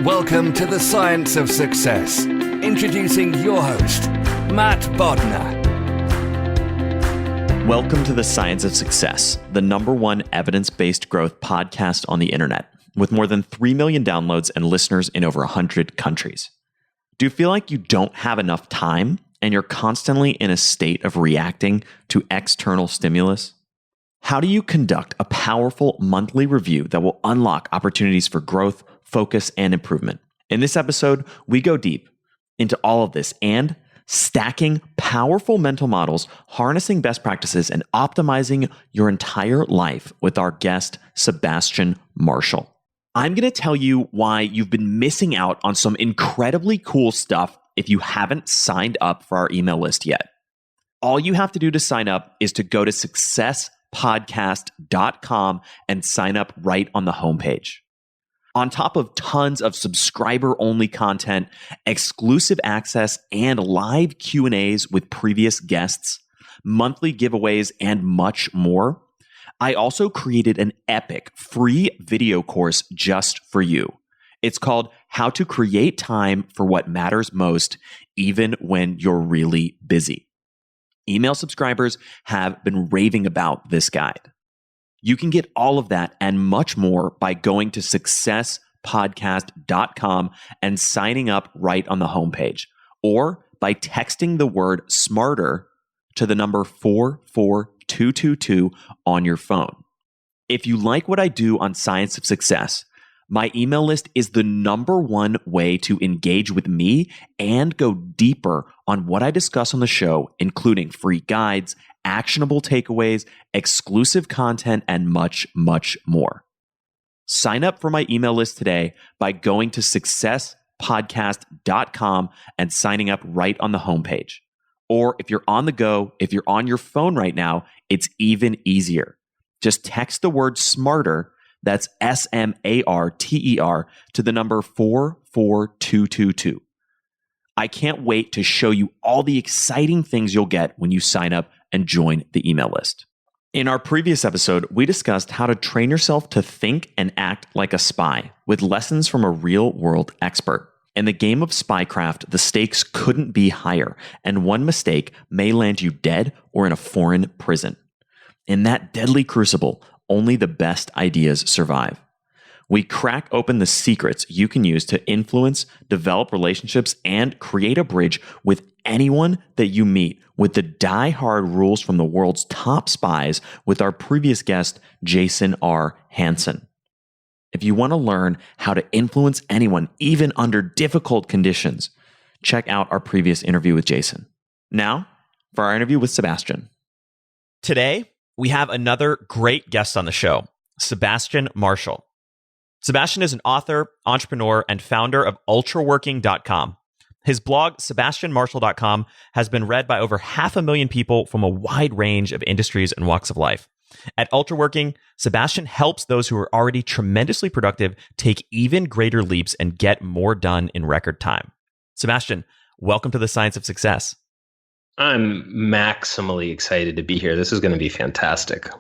Welcome to the Science of Success. Introducing your host, Matt Bodnar. Welcome to the Science of Success, the #1 evidence-based growth podcast on the internet, with more than 3 million downloads and listeners in over 100 countries. Do you feel like you don't have enough time and you're constantly in a state of reacting to external stimulus? How do you conduct a powerful monthly review that will unlock opportunities for growth, focus, and improvement? In this episode, we go deep into all of this and stacking powerful mental models, harnessing best practices, and optimizing your entire life with our guest, Sebastian Marshall. I'm going to tell you why you've been missing out on some incredibly cool stuff if you haven't signed up for our email list yet. All you have to do to sign up is to go to successpodcast.com and sign up right on the homepage. On top of tons of subscriber-only content, exclusive access, and live Q&As with previous guests, monthly giveaways, and much more, I also created an epic free video course just for you. It's called How to Create Time for What Matters Most, Even When You're Really Busy. Email subscribers have been raving about this guide. You can get all of that and much more by going to successpodcast.com and signing up right on the homepage, or by texting the word SMARTER to the number 44222 on your phone. If you like what I do on Science of Success, my email list is the #1 way to engage with me and go deeper on what I discuss on the show, including free guides, actionable takeaways, exclusive content, and much, much more. Sign up for my email list today by going to successpodcast.com and signing up right on the homepage. Or if you're on the go, if you're on your phone right now, it's even easier. Just text the word SMARTER, that's SMARTER, to the number 44222. I can't wait to show you all the exciting things you'll get when you sign up and join the email list. In our previous episode, we discussed how to train yourself to think and act like a spy with lessons from a real-world expert. In the game of spycraft, the stakes couldn't be higher, and one mistake may land you dead or in a foreign prison. In that deadly crucible, only the best ideas survive. We crack open the secrets you can use to influence, develop relationships, and create a bridge with anyone that you meet with the die-hard rules from the world's top spies with our previous guest, Jason R. Hansen. If you want to learn how to influence anyone, even under difficult conditions, check out our previous interview with Jason. Now, for our interview with Sebastian. Today, we have another great guest on the show, Sebastian Marshall. Sebastian is an author, entrepreneur, and founder of Ultraworking.com. His blog, SebastianMarshall.com, has been read by over 500,000 people from a wide range of industries and walks of life. At Ultraworking, Sebastian helps those who are already tremendously productive take even greater leaps and get more done in record time. Sebastian, welcome to the Science of Success. I'm maximally excited to be here. This is going to be fantastic.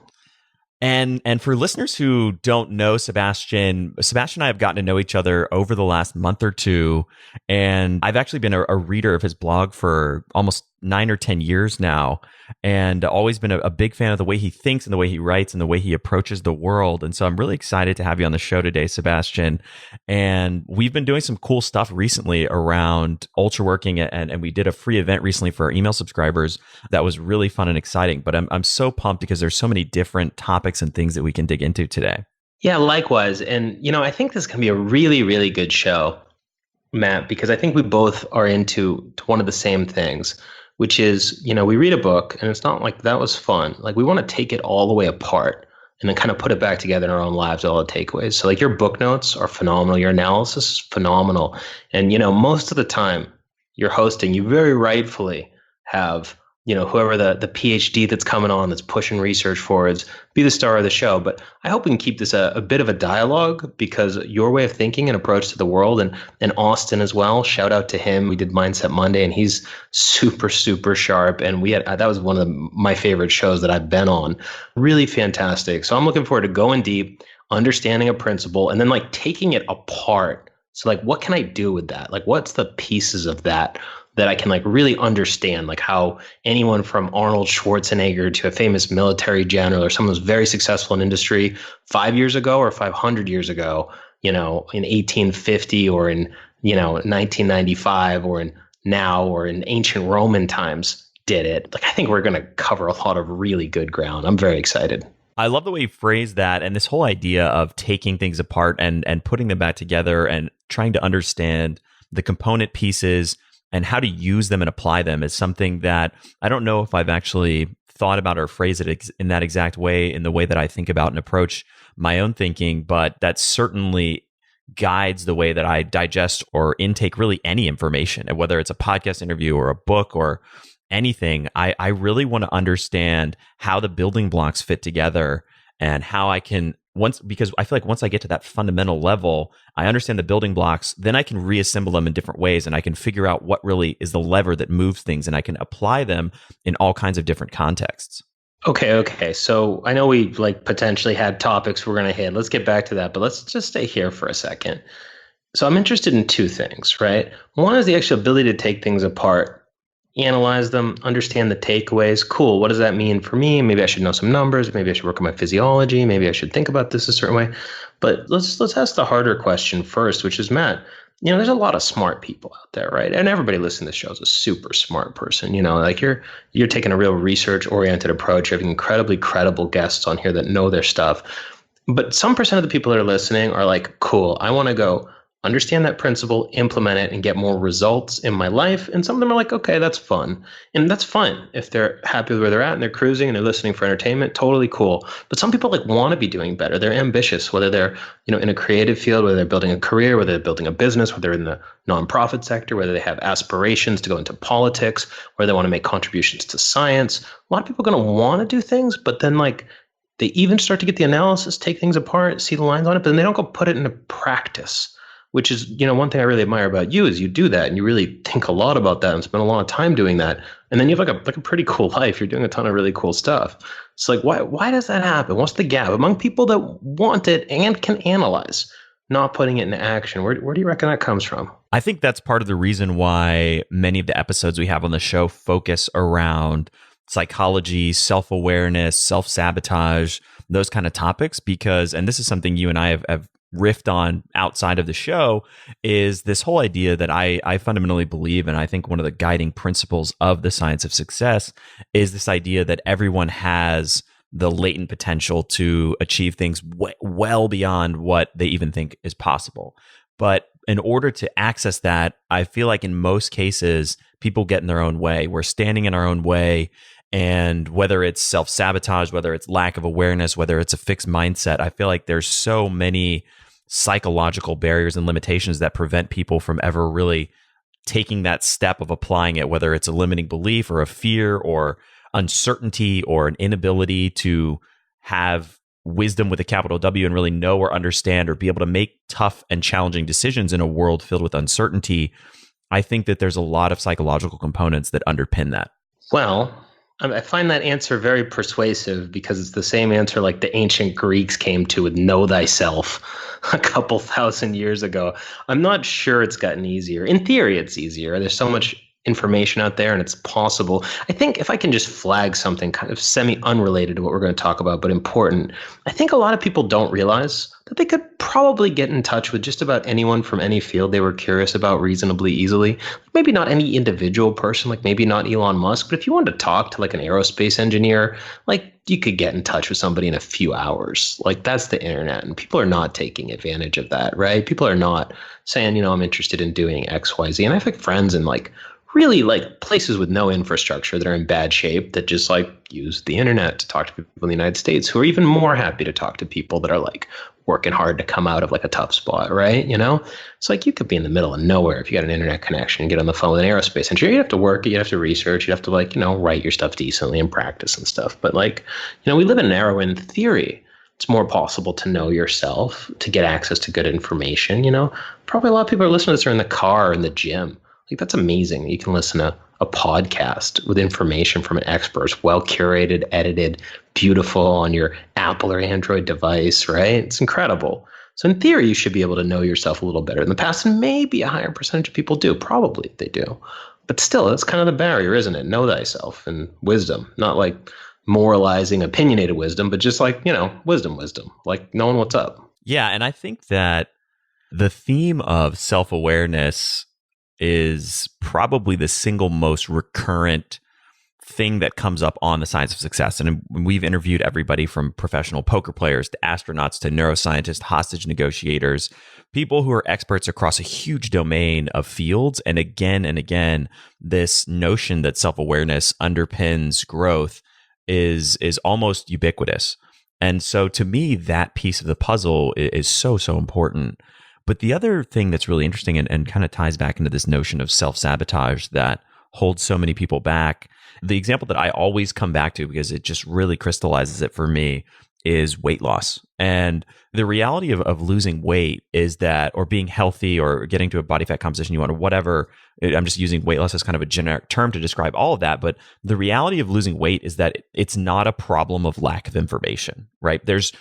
And for listeners who don't know Sebastian and I have gotten to know each other over the last month or two, and I've actually been a reader of his blog for almost 9 or 10 years now, and always been a big fan of the way he thinks and the way he writes and the way he approaches the world. And so I'm really excited to have you on the show today, Sebastian. And we've been doing some cool stuff recently around Ultraworking, and we did a free event recently for our email subscribers that was really fun and exciting. But I'm so pumped because there's so many different topics and things that we can dig into today. Yeah, likewise. And, I think this is going to be a really, really good show, Matt, because I think we both are into one of the same things, which is, we read a book and it's not like that was fun. Like, we want to take it all the way apart and then kind of put it back together in our own lives, all the takeaways. So like your book notes are phenomenal. Your analysis is phenomenal. And, most of the time you're hosting, you very rightfully have, whoever the PhD that's coming on, that's pushing research forwards, be the star of the show. But I hope we can keep this a bit of a dialogue, because your way of thinking and approach to the world, and Austin as well, shout out to him. We did Mindset Monday and he's super, super sharp. And that was one of my favorite shows that I've been on. Really fantastic. So I'm looking forward to going deep, understanding a principle, and then like taking it apart So like, what can I do with that? Like, what's the pieces of that that I can like really understand, like how anyone from Arnold Schwarzenegger to a famous military general or someone who's very successful in industry 5 years ago or 500 years ago, in 1850 or in, 1995 or in now or in ancient Roman times did it. Like, I think we're going to cover a lot of really good ground. I'm very excited. I love the way you phrase that, and this whole idea of taking things apart and putting them back together and trying to understand the component pieces and how to use them and apply them is something that I don't know if I've actually thought about or phrased it in that exact way, in the way that I think about and approach my own thinking, but that certainly guides the way that I digest or intake really any information, and whether it's a podcast interview or a book or anything. I really want to understand how the building blocks fit together and how I can because I feel like once I get to that fundamental level, I understand the building blocks, then I can reassemble them in different ways and I can figure out what really is the lever that moves things, and I can apply them in all kinds of different contexts. Okay. So I know we like potentially had topics we're going to hit. Let's get back to that, but let's just stay here for a second. So I'm interested in two things, right? One is the actual ability to take things apart, analyze them, understand the takeaways. Cool. What does that mean for me? Maybe I should know some numbers. Maybe I should work on my physiology. Maybe I should think about this a certain way. But let's ask the harder question first, which is, Matt, there's a lot of smart people out there, right? And everybody listening to the show is a super smart person. Like you're taking a real research oriented approach, having incredibly credible guests on here that know their stuff. But some percent of the people that are listening are like, cool, I want to go understand that principle, implement it, and get more results in my life. And some of them are like, okay, that's fun. And that's fine. If they're happy with where they're at and they're cruising and they're listening for entertainment, totally cool. But some people like want to be doing better. They're ambitious, whether they're, in a creative field, whether they're building a career, whether they're building a business, whether they're in the nonprofit sector, whether they have aspirations to go into politics, whether they want to make contributions to science. A lot of people are going to want to do things, but then like they even start to get the analysis, take things apart, see the lines on it, but then they don't go put it into practice. Which is, one thing I really admire about you is you do that and you really think a lot about that and spend a lot of time doing that. And then you have like a pretty cool life. You're doing a ton of really cool stuff. It's like, why does that happen? What's the gap among people that want it and can analyze, not putting it into action? Where do you reckon that comes from? I think that's part of the reason why many of the episodes we have on the show focus around psychology, self-awareness, self-sabotage, those kind of topics, because, and this is something you and I have riffed on outside of the show, is this whole idea that I fundamentally believe, and I think one of the guiding principles of the science of success is this idea that everyone has the latent potential to achieve things well beyond what they even think is possible. But in order to access that, I feel like in most cases, people get in their own way. We're standing in our own way. And whether it's self-sabotage, whether it's lack of awareness, whether it's a fixed mindset, I feel like there's so many psychological barriers and limitations that prevent people from ever really taking that step of applying it, whether it's a limiting belief or a fear or uncertainty or an inability to have wisdom with a capital W and really know or understand or be able to make tough and challenging decisions in a world filled with uncertainty. I think that there's a lot of psychological components that underpin that. Well, I find that answer very persuasive because it's the same answer like the ancient Greeks came to with know thyself a couple thousand years ago. I'm not sure it's gotten easier. In theory, it's easier. There's so much information out there and it's possible. I think if I can just flag something kind of semi-unrelated to what we're going to talk about, but important, I think a lot of people don't realize that they could probably get in touch with just about anyone from any field they were curious about reasonably easily. Maybe not any individual person, like maybe not Elon Musk, but if you wanted to talk to like an aerospace engineer, like you could get in touch with somebody in a few hours. Like that's the internet, and people are not taking advantage of that, right? People are not saying, I'm interested in doing X, Y, Z. And I have like friends in like really like places with no infrastructure that are in bad shape that just like use the internet to talk to people in the United States who are even more happy to talk to people that are like working hard to come out of like a tough spot, right? It's like you could be in the middle of nowhere if you got an internet connection and get on the phone with an aerospace engineer. You'd have to work it, you'd have to research, you'd have to like, write your stuff decently and practice and stuff. But like, we live in an era when in theory, it's more possible to know yourself, to get access to good information, Probably a lot of people are listening to this are in the car or in the gym. Like, that's amazing. You can listen to a podcast with information from an expert, well curated, edited, beautiful on your Apple or Android device, right? It's incredible. So in theory, you should be able to know yourself a little better in the past, and maybe a higher percentage of people do. Probably they do. But still, that's kind of the barrier, isn't it? Know thyself and wisdom, not like moralizing, opinionated wisdom, but just like, wisdom, like knowing what's up. Yeah. And I think that the theme of self-awareness is probably the single most recurrent thing that comes up on the science of success. And we've interviewed everybody from professional poker players to astronauts to neuroscientists, hostage negotiators, people who are experts across a huge domain of fields. And again, this notion that self-awareness underpins growth is almost ubiquitous. And so to me, that piece of the puzzle is so important. But the other thing that's really interesting and kind of ties back into this notion of self-sabotage that holds so many people back, the example that I always come back to because it just really crystallizes it for me is weight loss. And the reality of losing weight is that, or being healthy or getting to a body fat composition you want or whatever, I'm just using weight loss as kind of a generic term to describe all of that. But the reality of losing weight is that it's not a problem of lack of information, right? There's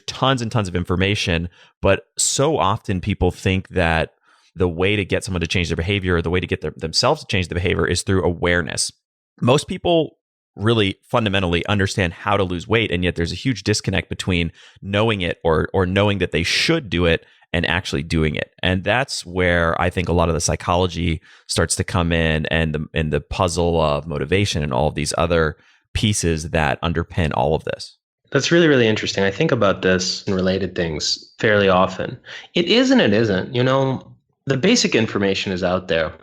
tons and tons of information, but so often people think that the way to get someone to change their behavior or the way to get themselves to change the behavior is through awareness. Most people really fundamentally understand how to lose weight, and yet there's a huge disconnect between knowing it or knowing that they should do it and actually doing it. And that's where I think a lot of the psychology starts to come in, and the puzzle of motivation and all of these other pieces that underpin all of this. That's really, really interesting. I think about this and related things fairly often. It is and it isn't. The basic information is out there,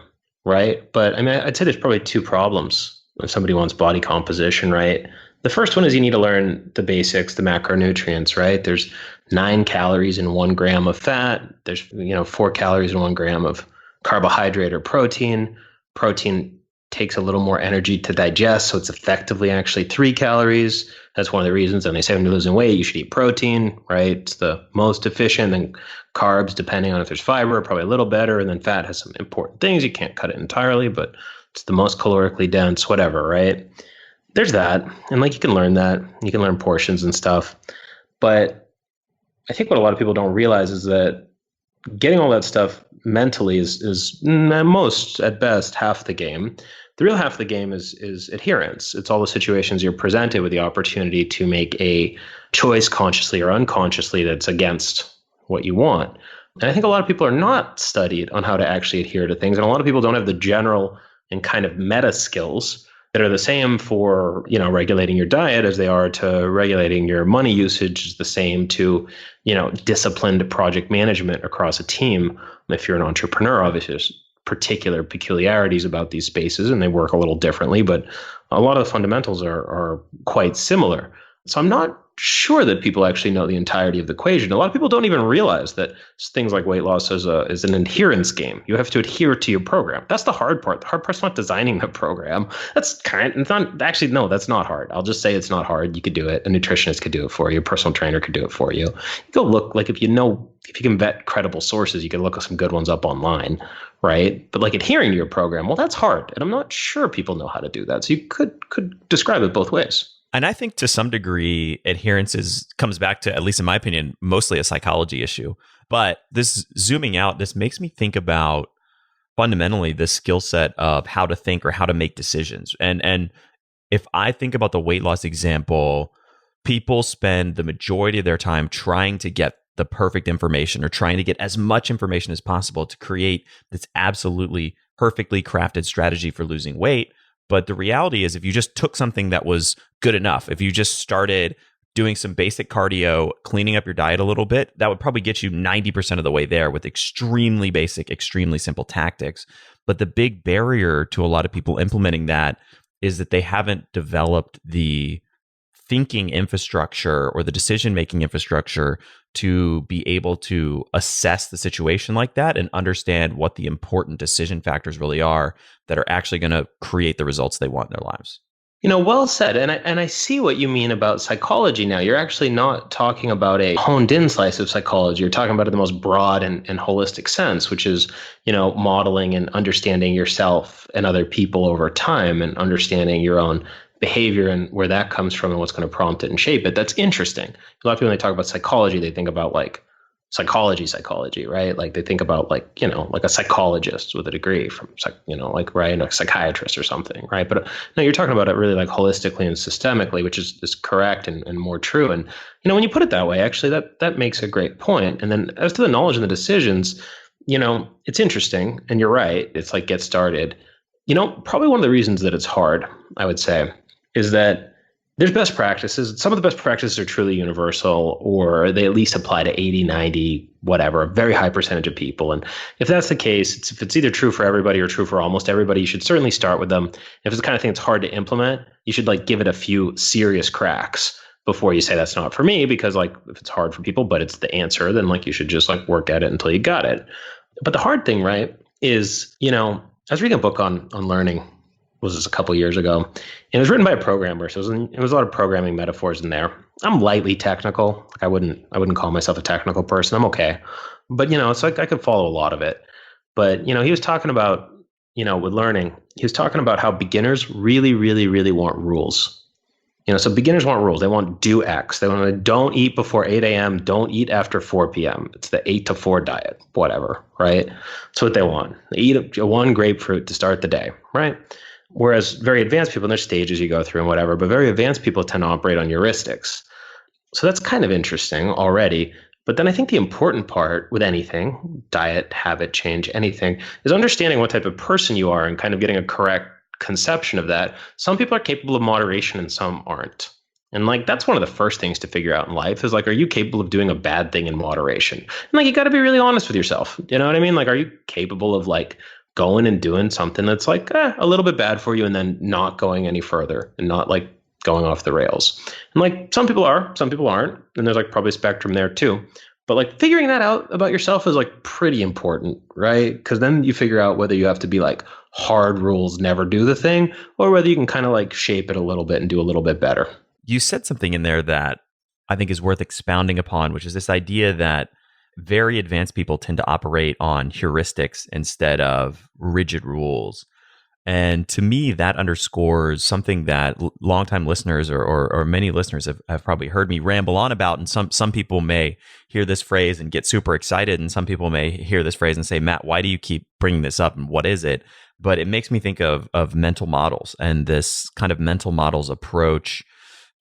right? But I mean, I'd say there's probably two problems when somebody wants body composition, right? The first one is you need to learn the basics, the macronutrients, right? There's 9 calories in 1 gram of fat. There's 4 calories in 1 gram of carbohydrate or protein. Protein takes a little more energy to digest, so it's effectively actually 3 calories. That's one of the reasons when they say when you're losing weight, you should eat protein, right? It's the most efficient. And carbs, depending on if there's fiber, are probably a little better. And then fat has some important things. You can't cut it entirely, but it's the most calorically dense, whatever, right? There's that. And like you can learn that. You can learn portions and stuff. But I think what a lot of people don't realize is that getting all that stuff mentally is at most, at best, half the game. The real half of the game is adherence. It's all the situations you're presented with the opportunity to make a choice consciously or unconsciously that's against what you want. And I think a lot of people are not studied on how to actually adhere to things. And a lot of people don't have the general and kind of meta skills that are the same for, regulating your diet as they are to regulating your money usage, is the same to, disciplined project management across a team. If you're an entrepreneur, obviously there's particular peculiarities about these spaces and they work a little differently, but a lot of the fundamentals are quite similar. So I'm not sure that people actually know the entirety of the equation. A lot of people don't even realize that things like weight loss is an adherence game. You have to adhere to your program. That's the hard part. The hard part's not designing the program. That's that's not hard. I'll just say it's not hard. You could do it. A nutritionist could do it for you. A personal trainer could do it for you. You go look, like if you can vet credible sources, you can look at some good ones up online, right? But like adhering to your program, well, that's hard. And I'm not sure people know how to do that. So you could describe it both ways. And I think to some degree, adherence comes back to, at least in my opinion, mostly a psychology issue. But this zooming out, this makes me think about fundamentally the skill set of how to think or how to make decisions. And if I think about the weight loss example, people spend the majority of their time trying to get the perfect information or trying to get as much information as possible to create this absolutely perfectly crafted strategy for losing weight. But the reality is, if you just took something that was good enough, if you just started doing some basic cardio, cleaning up your diet a little bit, that would probably get you 90% of the way there with extremely basic, extremely simple tactics. But the big barrier to a lot of people implementing that is that they haven't developed the thinking infrastructure or the decision-making infrastructure to be able to assess the situation like that and understand what the important decision factors really are that are actually going to create the results they want in their lives. Well said. And I see what you mean about psychology now. You're actually not talking about a honed in slice of psychology. You're talking about it in the most broad and holistic sense, which is, modeling and understanding yourself and other people over time and understanding your own behavior and where that comes from and what's going to prompt it and shape it. That's interesting. A lot of people, when they talk about psychology, they think about like psychology, right? Like they think about like a psychologist with a degree from, like, right, a psychiatrist or something, right? But no, you're talking about it really like holistically and systemically, which is correct and more true. And, when you put it that way, actually, that makes a great point. And then as to the knowledge and the decisions, it's interesting. And you're right. It's like get started. Probably one of the reasons that it's hard, I would say, is that there's best practices. Some of the best practices are truly universal, or they at least apply to 80, 90, whatever, a very high percentage of people. And if that's the case, if it's either true for everybody or true for almost everybody, you should certainly start with them. If it's the kind of thing that's hard to implement, you should like give it a few serious cracks before you say that's not for me, because like if it's hard for people, but it's the answer, then like you should just like work at it until you got it. But the hard thing, right, is, I was reading a book on learning, was this a couple years ago, and it was written by a programmer. So it was a lot of programming metaphors in there. I'm lightly technical. Like I wouldn't call myself a technical person. I'm okay, but it's like I could follow a lot of it. But he was talking about, with learning, he was talking about how beginners really, really, really want rules. So beginners want rules. They want do X. They want to don't eat before 8 a.m. Don't eat after 4 p.m. It's the 8 to 4 diet, whatever, right? That's what they want. They eat one grapefruit to start the day, right? Whereas very advanced people, and there's stages you go through and whatever, but very advanced people tend to operate on heuristics. So that's kind of interesting already. But then I think the important part with anything, diet, habit change, anything, is understanding what type of person you are and kind of getting a correct conception of that. Some people are capable of moderation and some aren't. And like, that's one of the first things to figure out in life is like, are you capable of doing a bad thing in moderation? And like, you got to be really honest with yourself. You know what I mean? Like, are you capable of like going and doing something that's like a little bit bad for you and then not going any further and not like going off the rails? And like some people are, some people aren't. And there's like probably a spectrum there too. But like figuring that out about yourself is like pretty important, right? Because then you figure out whether you have to be like hard rules, never do the thing, or whether you can kind of like shape it a little bit and do a little bit better. You said something in there that I think is worth expounding upon, which is this idea that very advanced people tend to operate on heuristics instead of rigid rules. And to me, that underscores something that longtime listeners or many listeners have probably heard me ramble on about. And some people may hear this phrase and get super excited. And some people may hear this phrase and say, Matt, why do you keep bringing this up? And what is it? But it makes me think of mental models and this kind of mental models approach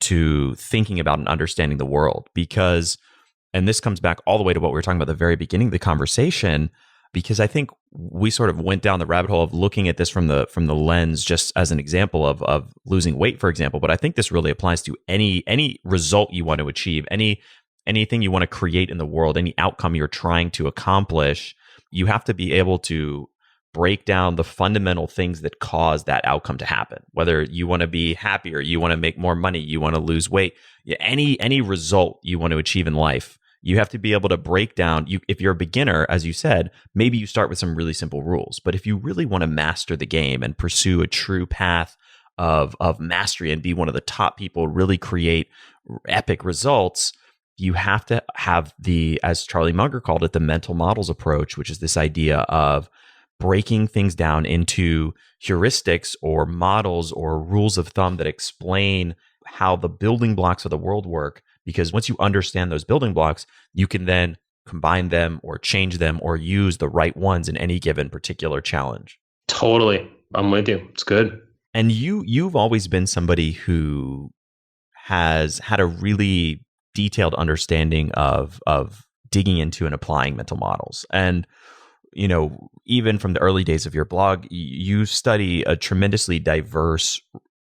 to thinking about and understanding the world. Because, and this comes back all the way to what we were talking about at the very beginning of the conversation, because I think we sort of went down the rabbit hole of looking at this from the lens just as an example of losing weight, for example. But I think this really applies to any result you want to achieve, anything you want to create in the world, any outcome you're trying to accomplish. You have to be able to break down the fundamental things that cause that outcome to happen. Whether you want to be happier, you want to make more money, you want to lose weight, any result you want to achieve in life, you have to be able to break down. If you're a beginner, as you said, maybe you start with some really simple rules. But if you really want to master the game and pursue a true path of mastery and be one of the top people, really create epic results, you have to have the, as Charlie Munger called it, the mental models approach, which is this idea of breaking things down into heuristics or models or rules of thumb that explain how the building blocks of the world work. Because once you understand those building blocks, you can then combine them or change them or use the right ones in any given particular challenge. Totally. I'm with you. It's good. And you've always been somebody who has had a really detailed understanding of digging into and applying mental models. And even from the early days of your blog, you study a tremendously diverse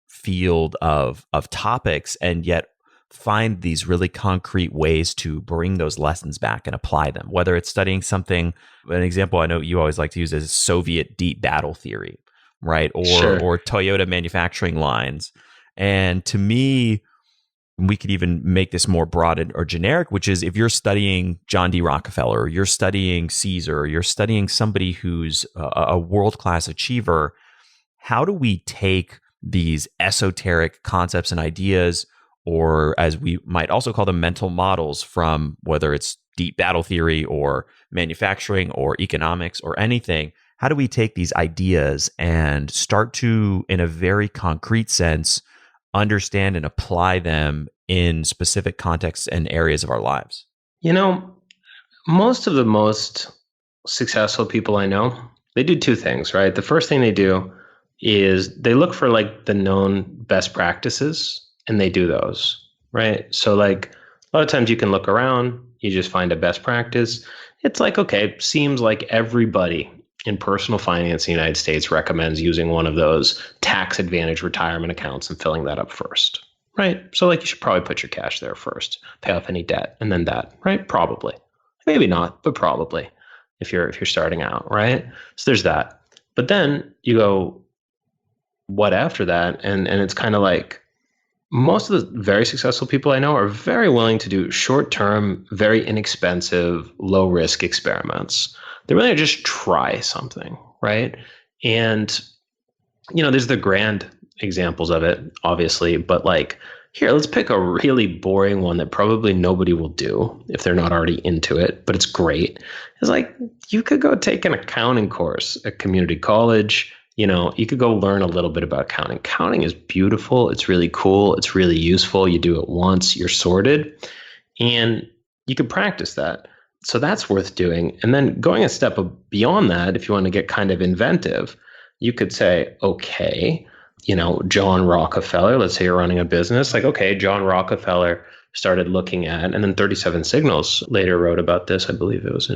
field of topics, and yet find these really concrete ways to bring those lessons back and apply them. Whether it's studying something, an example I know you always like to use is Soviet deep battle theory, right? Or Toyota manufacturing lines. And to me, we could even make this more broad or generic, which is if you're studying John D. Rockefeller, or you're studying Caesar, or you're studying somebody who's a world-class achiever, how do we take these esoteric concepts and ideas, or as we might also call them, mental models from whether it's deep battle theory or manufacturing or economics or anything. How do we take these ideas and start to, in a very concrete sense, understand and apply them in specific contexts and areas of our lives? Most of the most successful people I know, they do two things, right? The first thing they do is they look for like the known best practices and they do those, right? So like a lot of times you can look around, you just find a best practice. It's like, okay, seems like everybody in personal finance in the United States recommends using one of those tax advantage retirement accounts and filling that up first, right? So like you should probably put your cash there first, pay off any debt, and then that, right? Probably. Maybe not, but probably if you're starting out, right? So there's that. But then you go, what after that? And it's kind of like most of the very successful people I know are very willing to do short-term, very inexpensive, low-risk experiments. They're willing to just try something, right? And, there's the grand examples of it, obviously, but like, here, let's pick a really boring one that probably nobody will do if they're not already into it, but it's great. It's like, you could go take an accounting course at community college. You could go learn a little bit about accounting. Accounting is beautiful. It's really cool. It's really useful. You do it once, you're sorted, and you can practice that. So that's worth doing. And then going a step beyond that, if you want to get kind of inventive, you could say, okay, John Rockefeller, let's say you're running a business, like, okay, John Rockefeller started looking at, and then 37 Signals later wrote about this. I believe it was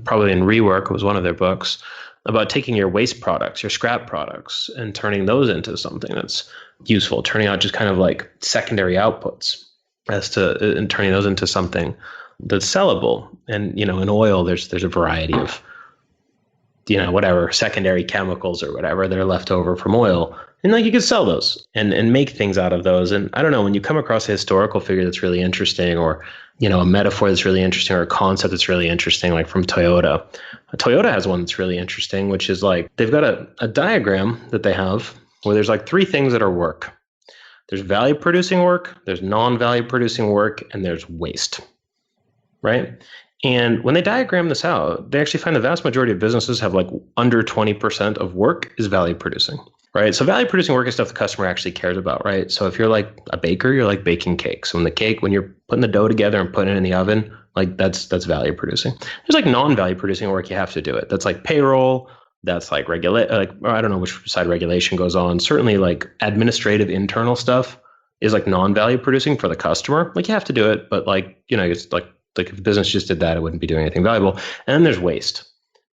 probably in Rework, it was one of their books, about taking your waste products, your scrap products, and turning those into something that's useful, turning out just kind of like secondary outputs and turning those into something that's sellable. And, in oil, there's a variety of, whatever secondary chemicals or whatever that are left over from oil. And like you can sell those and make things out of those. And I don't know, when you come across a historical figure that's really interesting, or, a metaphor that's really interesting, or a concept that's really interesting, like from Toyota. Toyota has one that's really interesting, which is like, they've got a diagram that they have where there's like three things that are work. There's value producing work, there's non-value producing work, and there's waste, right? And when they diagram this out, they actually find the vast majority of businesses have like under 20% of work is value producing, right? So value producing work is stuff the customer actually cares about, right? So if you're like a baker, you're like baking cakes. So when you're putting the dough together and putting it in the oven, like that's value producing. There's like non-value producing work, you have to do it. That's like payroll, that's like I don't know which side regulation goes on. Certainly like administrative internal stuff is like non-value producing for the customer. Like you have to do it, but like, it's like if the business just did that, it wouldn't be doing anything valuable. And then there's waste.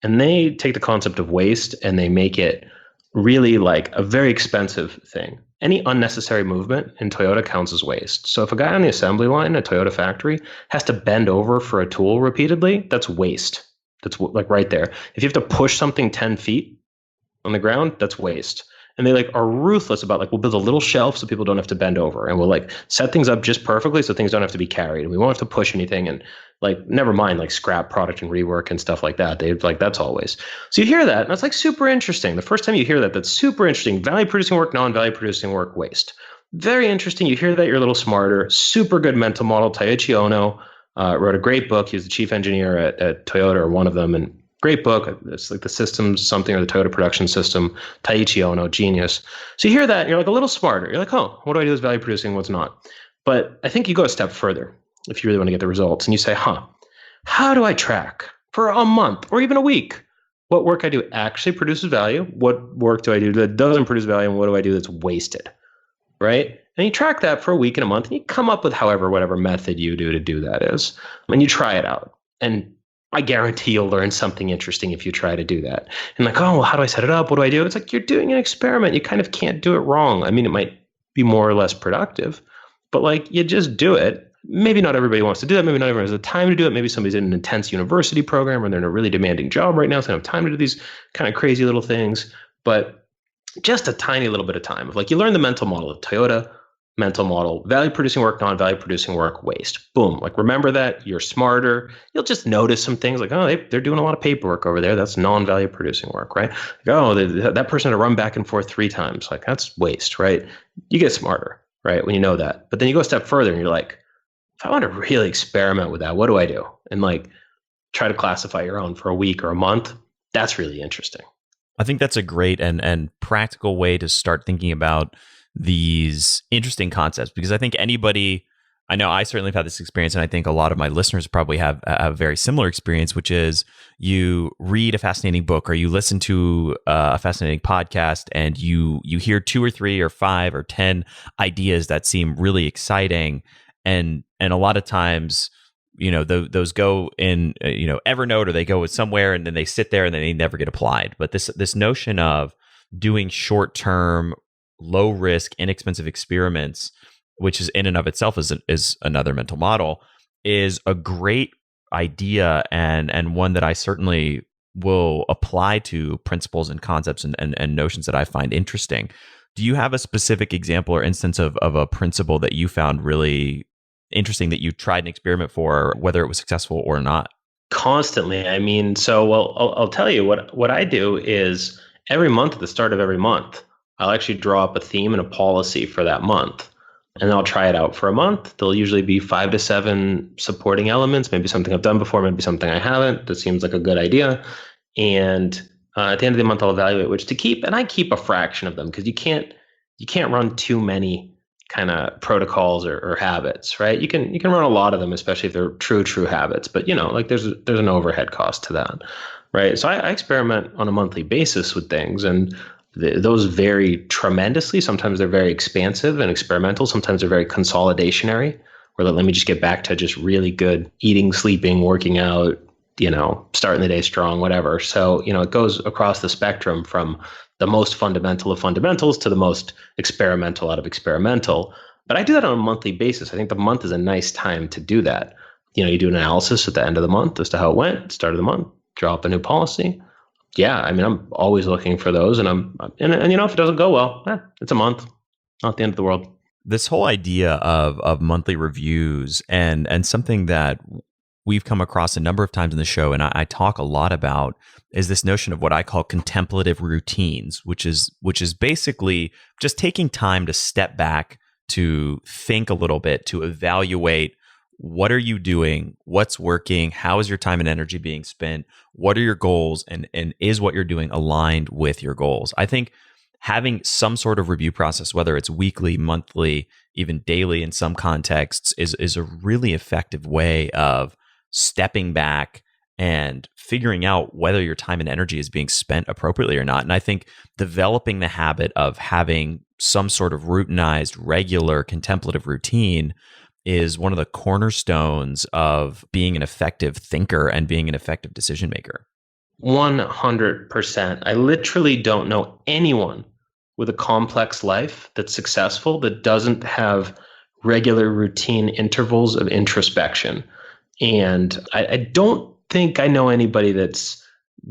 And they take the concept of waste and they make it really like a very expensive thing. Any unnecessary movement in Toyota counts as waste. So if a guy on the assembly line at a Toyota factory has to bend over for a tool repeatedly, that's waste. That's like right there. If you have to push something 10 feet on the ground, that's waste. And they like are ruthless about like, we'll build a little shelf so people don't have to bend over, and we'll like set things up just perfectly so things don't have to be carried, and we won't have to push anything. And like, never mind like scrap product and rework and stuff like that. They like, that's always. So you hear that, and that's like super interesting. The first time you hear that, that's super interesting. Value producing work, non-value producing work, waste. Very interesting. You hear that, you're a little smarter. Super good mental model. Taiichi Ohno wrote a great book. He was the chief engineer at Toyota, or one of them, and great book. It's like the systems something, or the Toyota production system. Taiichi Ohno, genius. So you hear that and you're like a little smarter. You're like, oh, what do I do that's value producing? What's not? But I think you go a step further if you really want to get the results, and you say, how do I track for a month or even a week what work I do actually produces value? What work do I do that doesn't produce value? And what do I do that's wasted? Right? And you track that for a week and a month, and you come up with whatever method you do that is. And you try it out. And I guarantee you'll learn something interesting if you try to do that. And like, oh, well, how do I set it up? What do I do? It's like, you're doing an experiment. You kind of can't do it wrong. I mean, it might be more or less productive, but like, you just do it. Maybe not everybody wants to do that. Maybe not everyone has the time to do it. Maybe somebody's in an intense university program, or they're in a really demanding job right now, so they don't have time to do these kind of crazy little things. But just a tiny little bit of time of like, you learn the mental model of Toyota, mental model: value producing work, non-value producing work, waste. Boom. Like, remember that. You're smarter. You'll just notice some things like, oh, they're doing a lot of paperwork over there. That's non-value producing work, right? Like, oh, that person had to run back and forth 3 times. Like, that's waste, right? You get smarter, right, when you know that. But then you go a step further and you're like, if I want to really experiment with that, what do I do? And like, try to classify your own for a week or a month. That's really interesting. I think that's a great and practical way to start thinking about these interesting concepts, because I think I know I certainly have had this experience, and I think a lot of my listeners probably have a very similar experience, which is you read a fascinating book or you listen to a fascinating podcast, and you hear 2 or 3 or 5 or 10 ideas that seem really exciting, and a lot of times, those go in Evernote, or they go somewhere, and then they sit there and then they never get applied. But this notion of doing short-term, low-risk, inexpensive experiments, which is in and of itself is another mental model, is a great idea, and one that I certainly will apply to principles and concepts and notions that I find interesting. Do you have a specific example or instance of a principle that you found really interesting that you tried an experiment for, whether it was successful or not? Constantly. I mean, I'll tell you what I do is every month, at the start of every month, I'll actually draw up a theme and a policy for that month. And I'll try it out for a month. There'll usually be 5 to 7 supporting elements, maybe something I've done before, maybe something I haven't. That seems like a good idea. And at the end of the month, I'll evaluate which to keep. And I keep a fraction of them, because you can't run too many kind of protocols or habits, right? You can run a lot of them, especially if they're true habits. But like there's an overhead cost to that, right? So I experiment on a monthly basis with things, and those vary tremendously. Sometimes they're very expansive and experimental. Sometimes they're very consolidationary, where let me just get back to just really good eating, sleeping, working out, starting the day strong, whatever. So, it goes across the spectrum from the most fundamental of fundamentals to the most experimental out of experimental. But I do that on a monthly basis. I think the month is a nice time to do that. You do an analysis at the end of the month as to how it went, start of the month, draw up a new policy. Yeah, I mean, I'm always looking for those, and if it doesn't go well, it's a month, not the end of the world. This whole idea of monthly reviews and something that we've come across a number of times in the show, and I talk a lot about, is this notion of what I call contemplative routines, which is basically just taking time to step back, to think a little bit, to evaluate what are you doing, what's working, how is your time and energy being spent, what are your goals, and is what you're doing aligned with your goals. I think having some sort of review process, whether it's weekly, monthly, even daily in some contexts, is a really effective way of stepping back and figuring out whether your time and energy is being spent appropriately or not. And I think developing the habit of having some sort of routinized, regular, contemplative routine is one of the cornerstones of being an effective thinker and being an effective decision maker. 100%. I literally don't know anyone with a complex life that's successful that doesn't have regular routine intervals of introspection. And I don't think I know anybody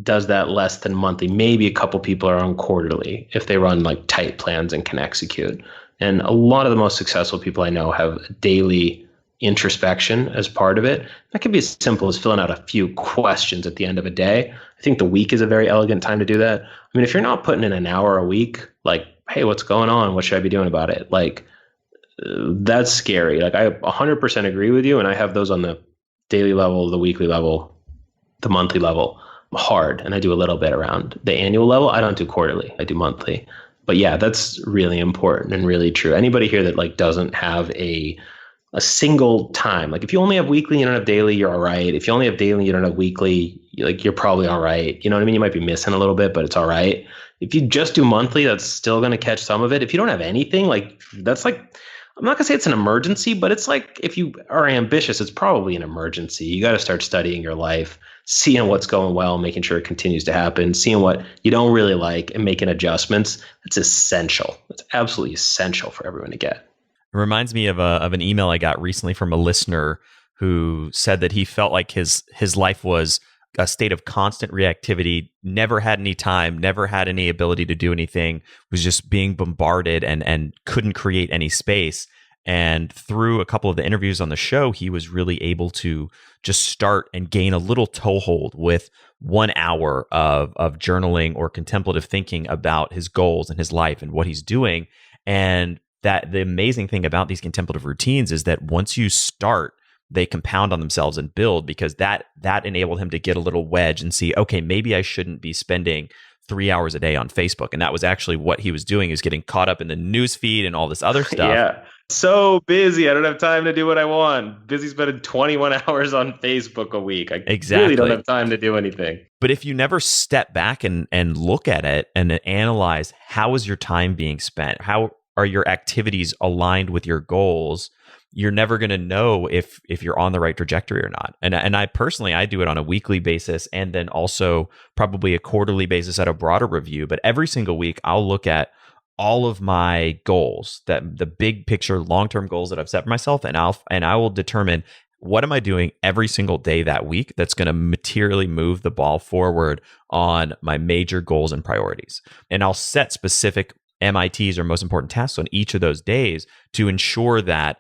does that less than monthly. Maybe a couple people are on quarterly if they run like tight plans and can execute. And a lot of the most successful people I know have daily introspection as part of it. That can be as simple as filling out a few questions at the end of a day. I think the week is a very elegant time to do that. I mean, if you're not putting in an hour a week, like, hey, what's going on? What should I be doing about it? Like, that's scary. Like, I 100% agree with you. And I have those on the daily level, the weekly level, the monthly level, hard. And I do a little bit around the annual level. I don't do quarterly. I do monthly. But yeah, that's really important and really true. Anybody here that like doesn't have a single time, like if you only have weekly, you don't have daily, you're all right. If you only have daily, you don't have weekly, like you're probably all right. You know what I mean? You might be missing a little bit, but it's all right. If you just do monthly, that's still going to catch some of it. If you don't have anything, like that's like, I'm not gonna say it's an emergency, but it's like if you are ambitious, it's probably an emergency. You got to start studying your life, seeing what's going well, making sure it continues to happen, seeing what you don't really like and making adjustments. That's essential. It's absolutely essential for everyone to get. It reminds me of an email I got recently from a listener who said that he felt like his life was a state of constant reactivity, never had any time, never had any ability to do anything, was just being bombarded and couldn't create any space. And through a couple of the interviews on the show, he was really able to just start and gain a little toehold with 1 hour of journaling or contemplative thinking about his goals and his life and what he's doing. And that the amazing thing about these contemplative routines is that once you start, they compound on themselves and build, because that enabled him to get a little wedge and see, okay, maybe I shouldn't be spending 3 hours a day on Facebook. And that was actually what he was doing, is getting caught up in the news feed and all this other stuff. Yeah. So busy. I don't have time to do what I want. Busy spending 21 hours on Facebook a week. I really don't have time to do anything. But if you never step back and look at it and analyze, how is your time being spent? How are your activities aligned with your goals? You're never going to know if you're on the right trajectory or not. And I personally, I do it on a weekly basis, and then also probably a quarterly basis at a broader review. But every single week, I'll look at all of my goals, that the big picture, long-term goals that I've set for myself, and I will determine, what am I doing every single day that week that's going to materially move the ball forward on my major goals and priorities. And I'll set specific MITs, or most important tasks, on each of those days to ensure that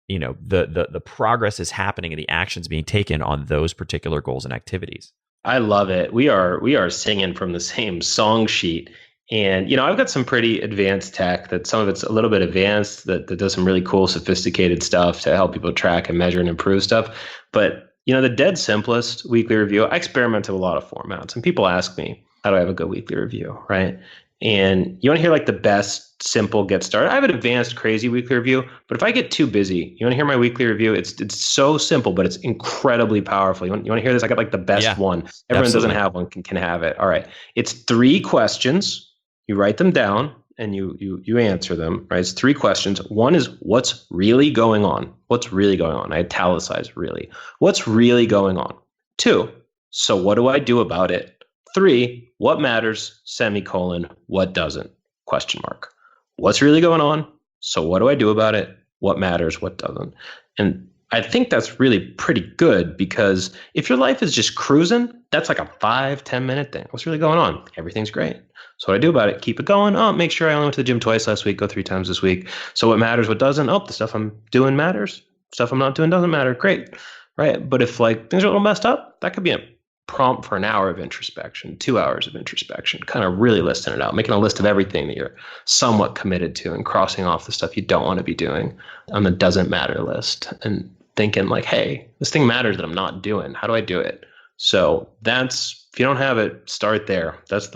the progress is happening and the actions being taken on those particular goals and activities. I love it. We are singing from the same song sheet. And, I've got some pretty advanced tech that some of it's a little bit advanced that does some really cool, sophisticated stuff to help people track and measure and improve stuff. But, the dead simplest weekly review, I experiment with a lot of formats. And people ask me, how do I have a good weekly review, right? And you want to hear like the best, simple get started. I have an advanced, crazy weekly review, but if I get too busy, you want to hear my weekly review? It's so simple, but it's incredibly powerful. You want to hear this? I got like the best one. Everyone doesn't have one, can have it. All right. It's 3 questions. You write them down and you answer them, right? It's 3 questions. One is, what's really going on? What's really going on? I italicize really. What's really going on? 2, so what do I do about it? 3, what matters, semicolon, what doesn't, question mark. What's really going on? So what do I do about it? What matters, what doesn't? And I think that's really pretty good, because if your life is just cruising, that's like a 5-10 minute thing. What's really going on? Everything's great. So what do I do about it? Keep it going. Oh, make sure I only went to the gym twice last week, go 3 times this week. So what matters, what doesn't? Oh, the stuff I'm doing matters. Stuff I'm not doing doesn't matter. Great. Right. But if like things are a little messed up, that could be a prompt for an hour of introspection, 2 hours of introspection, kind of really listing it out, making a list of everything that you're somewhat committed to and crossing off the stuff you don't want to be doing on the doesn't matter list, and thinking like, hey, this thing matters that I'm not doing. How do I do it? So that's, if you don't have it, start there. That's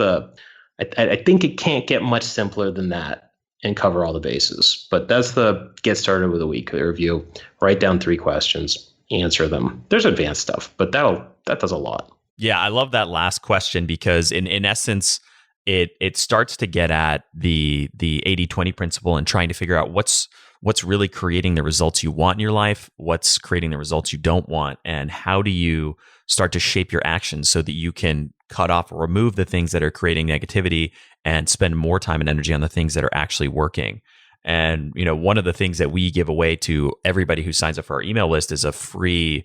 I think it can't get much simpler than that and cover all the bases. But that's the get started with a weekly review. Write down 3 questions, answer them. There's advanced stuff, but that does a lot. Yeah, I love that last question, because in essence, it starts to get at the 80-20 principle and trying to figure out what's really creating the results you want in your life, what's creating the results you don't want, and how do you start to shape your actions so that you can cut off or remove the things that are creating negativity and spend more time and energy on the things that are actually working. And one of the things that we give away to everybody who signs up for our email list is a free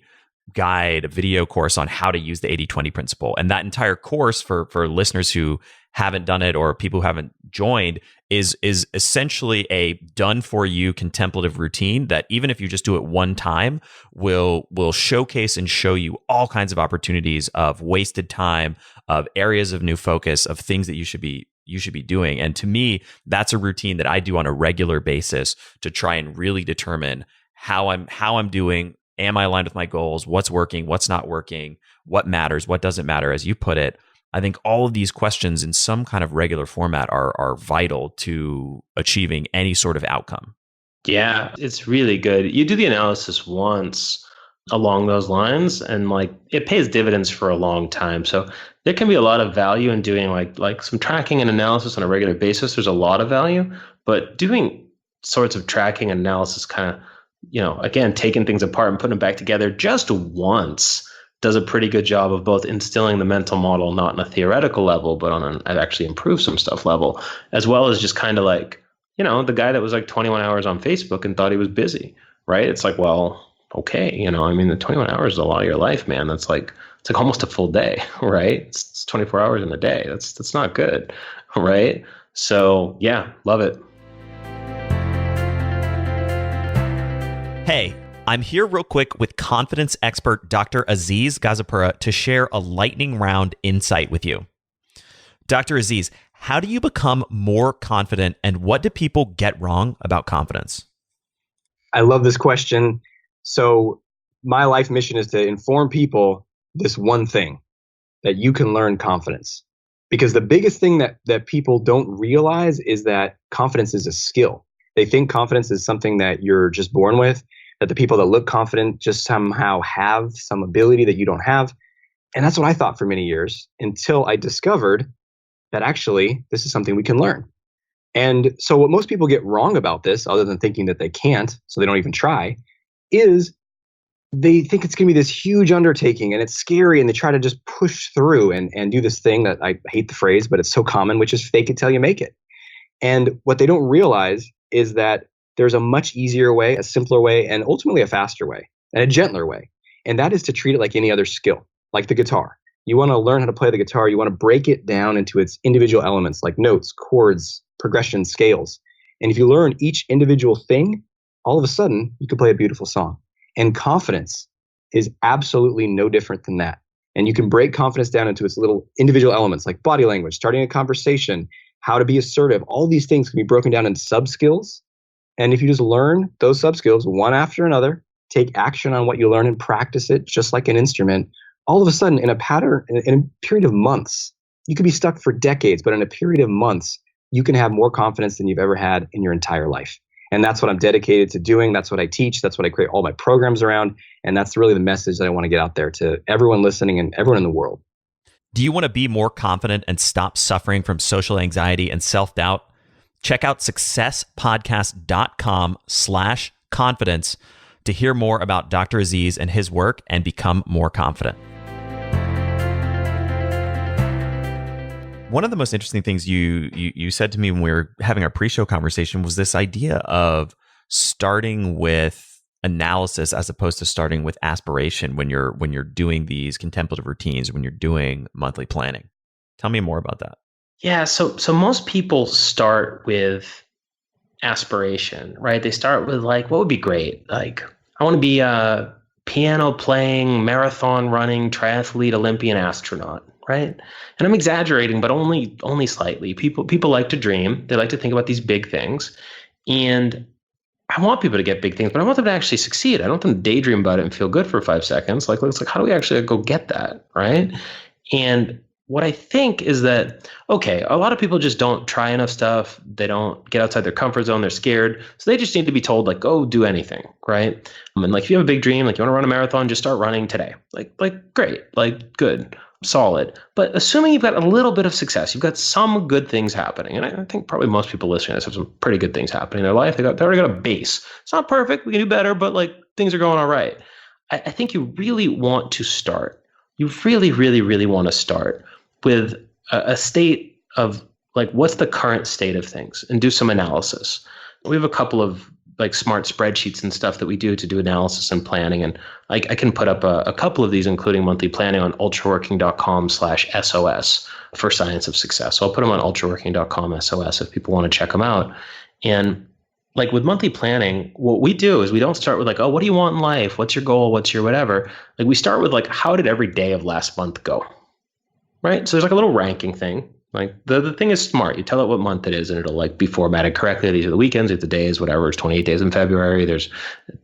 guide, a video course on how to use the 80-20 principle. And that entire course, for listeners who haven't done it or people who haven't joined, is essentially a done for you contemplative routine that, even if you just do it one time, will showcase and show you all kinds of opportunities of wasted time, of areas of new focus, of things that you should be doing. And to me, that's a routine that I do on a regular basis to try and really determine how I'm doing. Am I aligned with my goals? What's working? What's not working? What matters? What doesn't matter? As you put it, I think all of these questions in some kind of regular format are vital to achieving any sort of outcome. Yeah, it's really good. You do the analysis once along those lines, and like it pays dividends for a long time. So there can be a lot of value in doing like some tracking and analysis on a regular basis. There's a lot of value, but doing sorts of tracking and analysis, kind of, again, taking things apart and putting them back together just once, does a pretty good job of both instilling the mental model, not on a theoretical level, but on an actually improve some stuff level, as well as just kind of like, the guy that was like 21 hours on Facebook and thought he was busy, right? It's like, well, okay, the 21 hours is a lot of your life, man. It's like almost a full day, right? It's 24 hours in a day. That's not good, right? So yeah, love it. Hey, I'm here real quick with confidence expert Dr. Aziz Gazapura to share a lightning round insight with you. Dr. Aziz, how do you become more confident, and what do people get wrong about confidence? I love this question. So my life mission is to inform people this one thing, that you can learn confidence. Because the biggest thing that people don't realize is that confidence is a skill. They think confidence is something that you're just born with, that the people that look confident just somehow have some ability that you don't have. And that's what I thought for many years, until I discovered that actually this is something we can learn. And so what most people get wrong about this, other than thinking that they can't, so they don't even try, is they think it's going to be this huge undertaking and it's scary, and they try to just push through and do this thing that I hate the phrase, but it's so common, which is fake it till you make it. And what they don't realize is that there's a much easier way, a simpler way, and ultimately a faster way and a gentler way. And that is to treat it like any other skill, like the guitar. You want to learn how to play the guitar. You want to break it down into its individual elements like notes, chords, progression, scales. And if you learn each individual thing, all of a sudden you can play a beautiful song. And confidence is absolutely no different than that. And you can break confidence down into its little individual elements like body language, starting a conversation, how to be assertive. All these things can be broken down into sub-skills. And if you just learn those sub-skills one after another, take action on what you learn and practice it just like an instrument, all of a sudden in a pattern, in a period of months, you could be stuck for decades, but in a period of months, you can have more confidence than you've ever had in your entire life. And that's what I'm dedicated to doing. That's what I teach. That's what I create all my programs around. And that's really the message that I want to get out there to everyone listening and everyone in the world. Do you want to be more confident and stop suffering from social anxiety and self-doubt? Check out successpodcast.com/confidence to hear more about Dr. Aziz and his work and become more confident. One of the most interesting things you said to me when we were having our pre-show conversation was this idea of starting with analysis as opposed to starting with aspiration when you're doing these contemplative routines, when you're doing monthly planning. Tell me more about that. Yeah, so most people start with aspiration, right? They start with like, what would be great? Like, I want to be a piano playing, marathon running, triathlete, Olympian astronaut, right? And I'm exaggerating, but only slightly. People like to dream. They like to think about these big things. And I want people to get big things, but I want them to actually succeed. I don't want them to daydream about it and feel good for 5 seconds. Like, it's like, how do we actually go get that, right? And what I think is that, okay, a lot of people just don't try enough stuff. They don't get outside their comfort zone. They're scared. So they just need to be told, like, go do anything, right? And like, if you have a big dream, like you want to run a marathon, just start running today. Like great, like good, solid. But assuming you've got a little bit of success, you've got some good things happening. And I think probably most people listening to this have some pretty good things happening in their life. They already got a base. It's not perfect. We can do better, but like things are going all right. I think you really want to start. You really, really, really want to start with a state of like, what's the current state of things, and do some analysis. We have a couple of like smart spreadsheets and stuff that we do to do analysis and planning. And I can put up a couple of these, including monthly planning, on ultraworking.com/SOS for Science of Success. So I'll put them on ultraworking.com/SOS if people want to check them out. And like with monthly planning, what we do is we don't start with like, oh, what do you want in life? What's your goal? What's your whatever? Like we start with like, how did every day of last month go? Right? So there's like a little ranking thing. Like the thing is smart. You tell it what month it is and it'll like be formatted correctly. These are the weekends, these are the days, whatever. There's 28 days in February. There's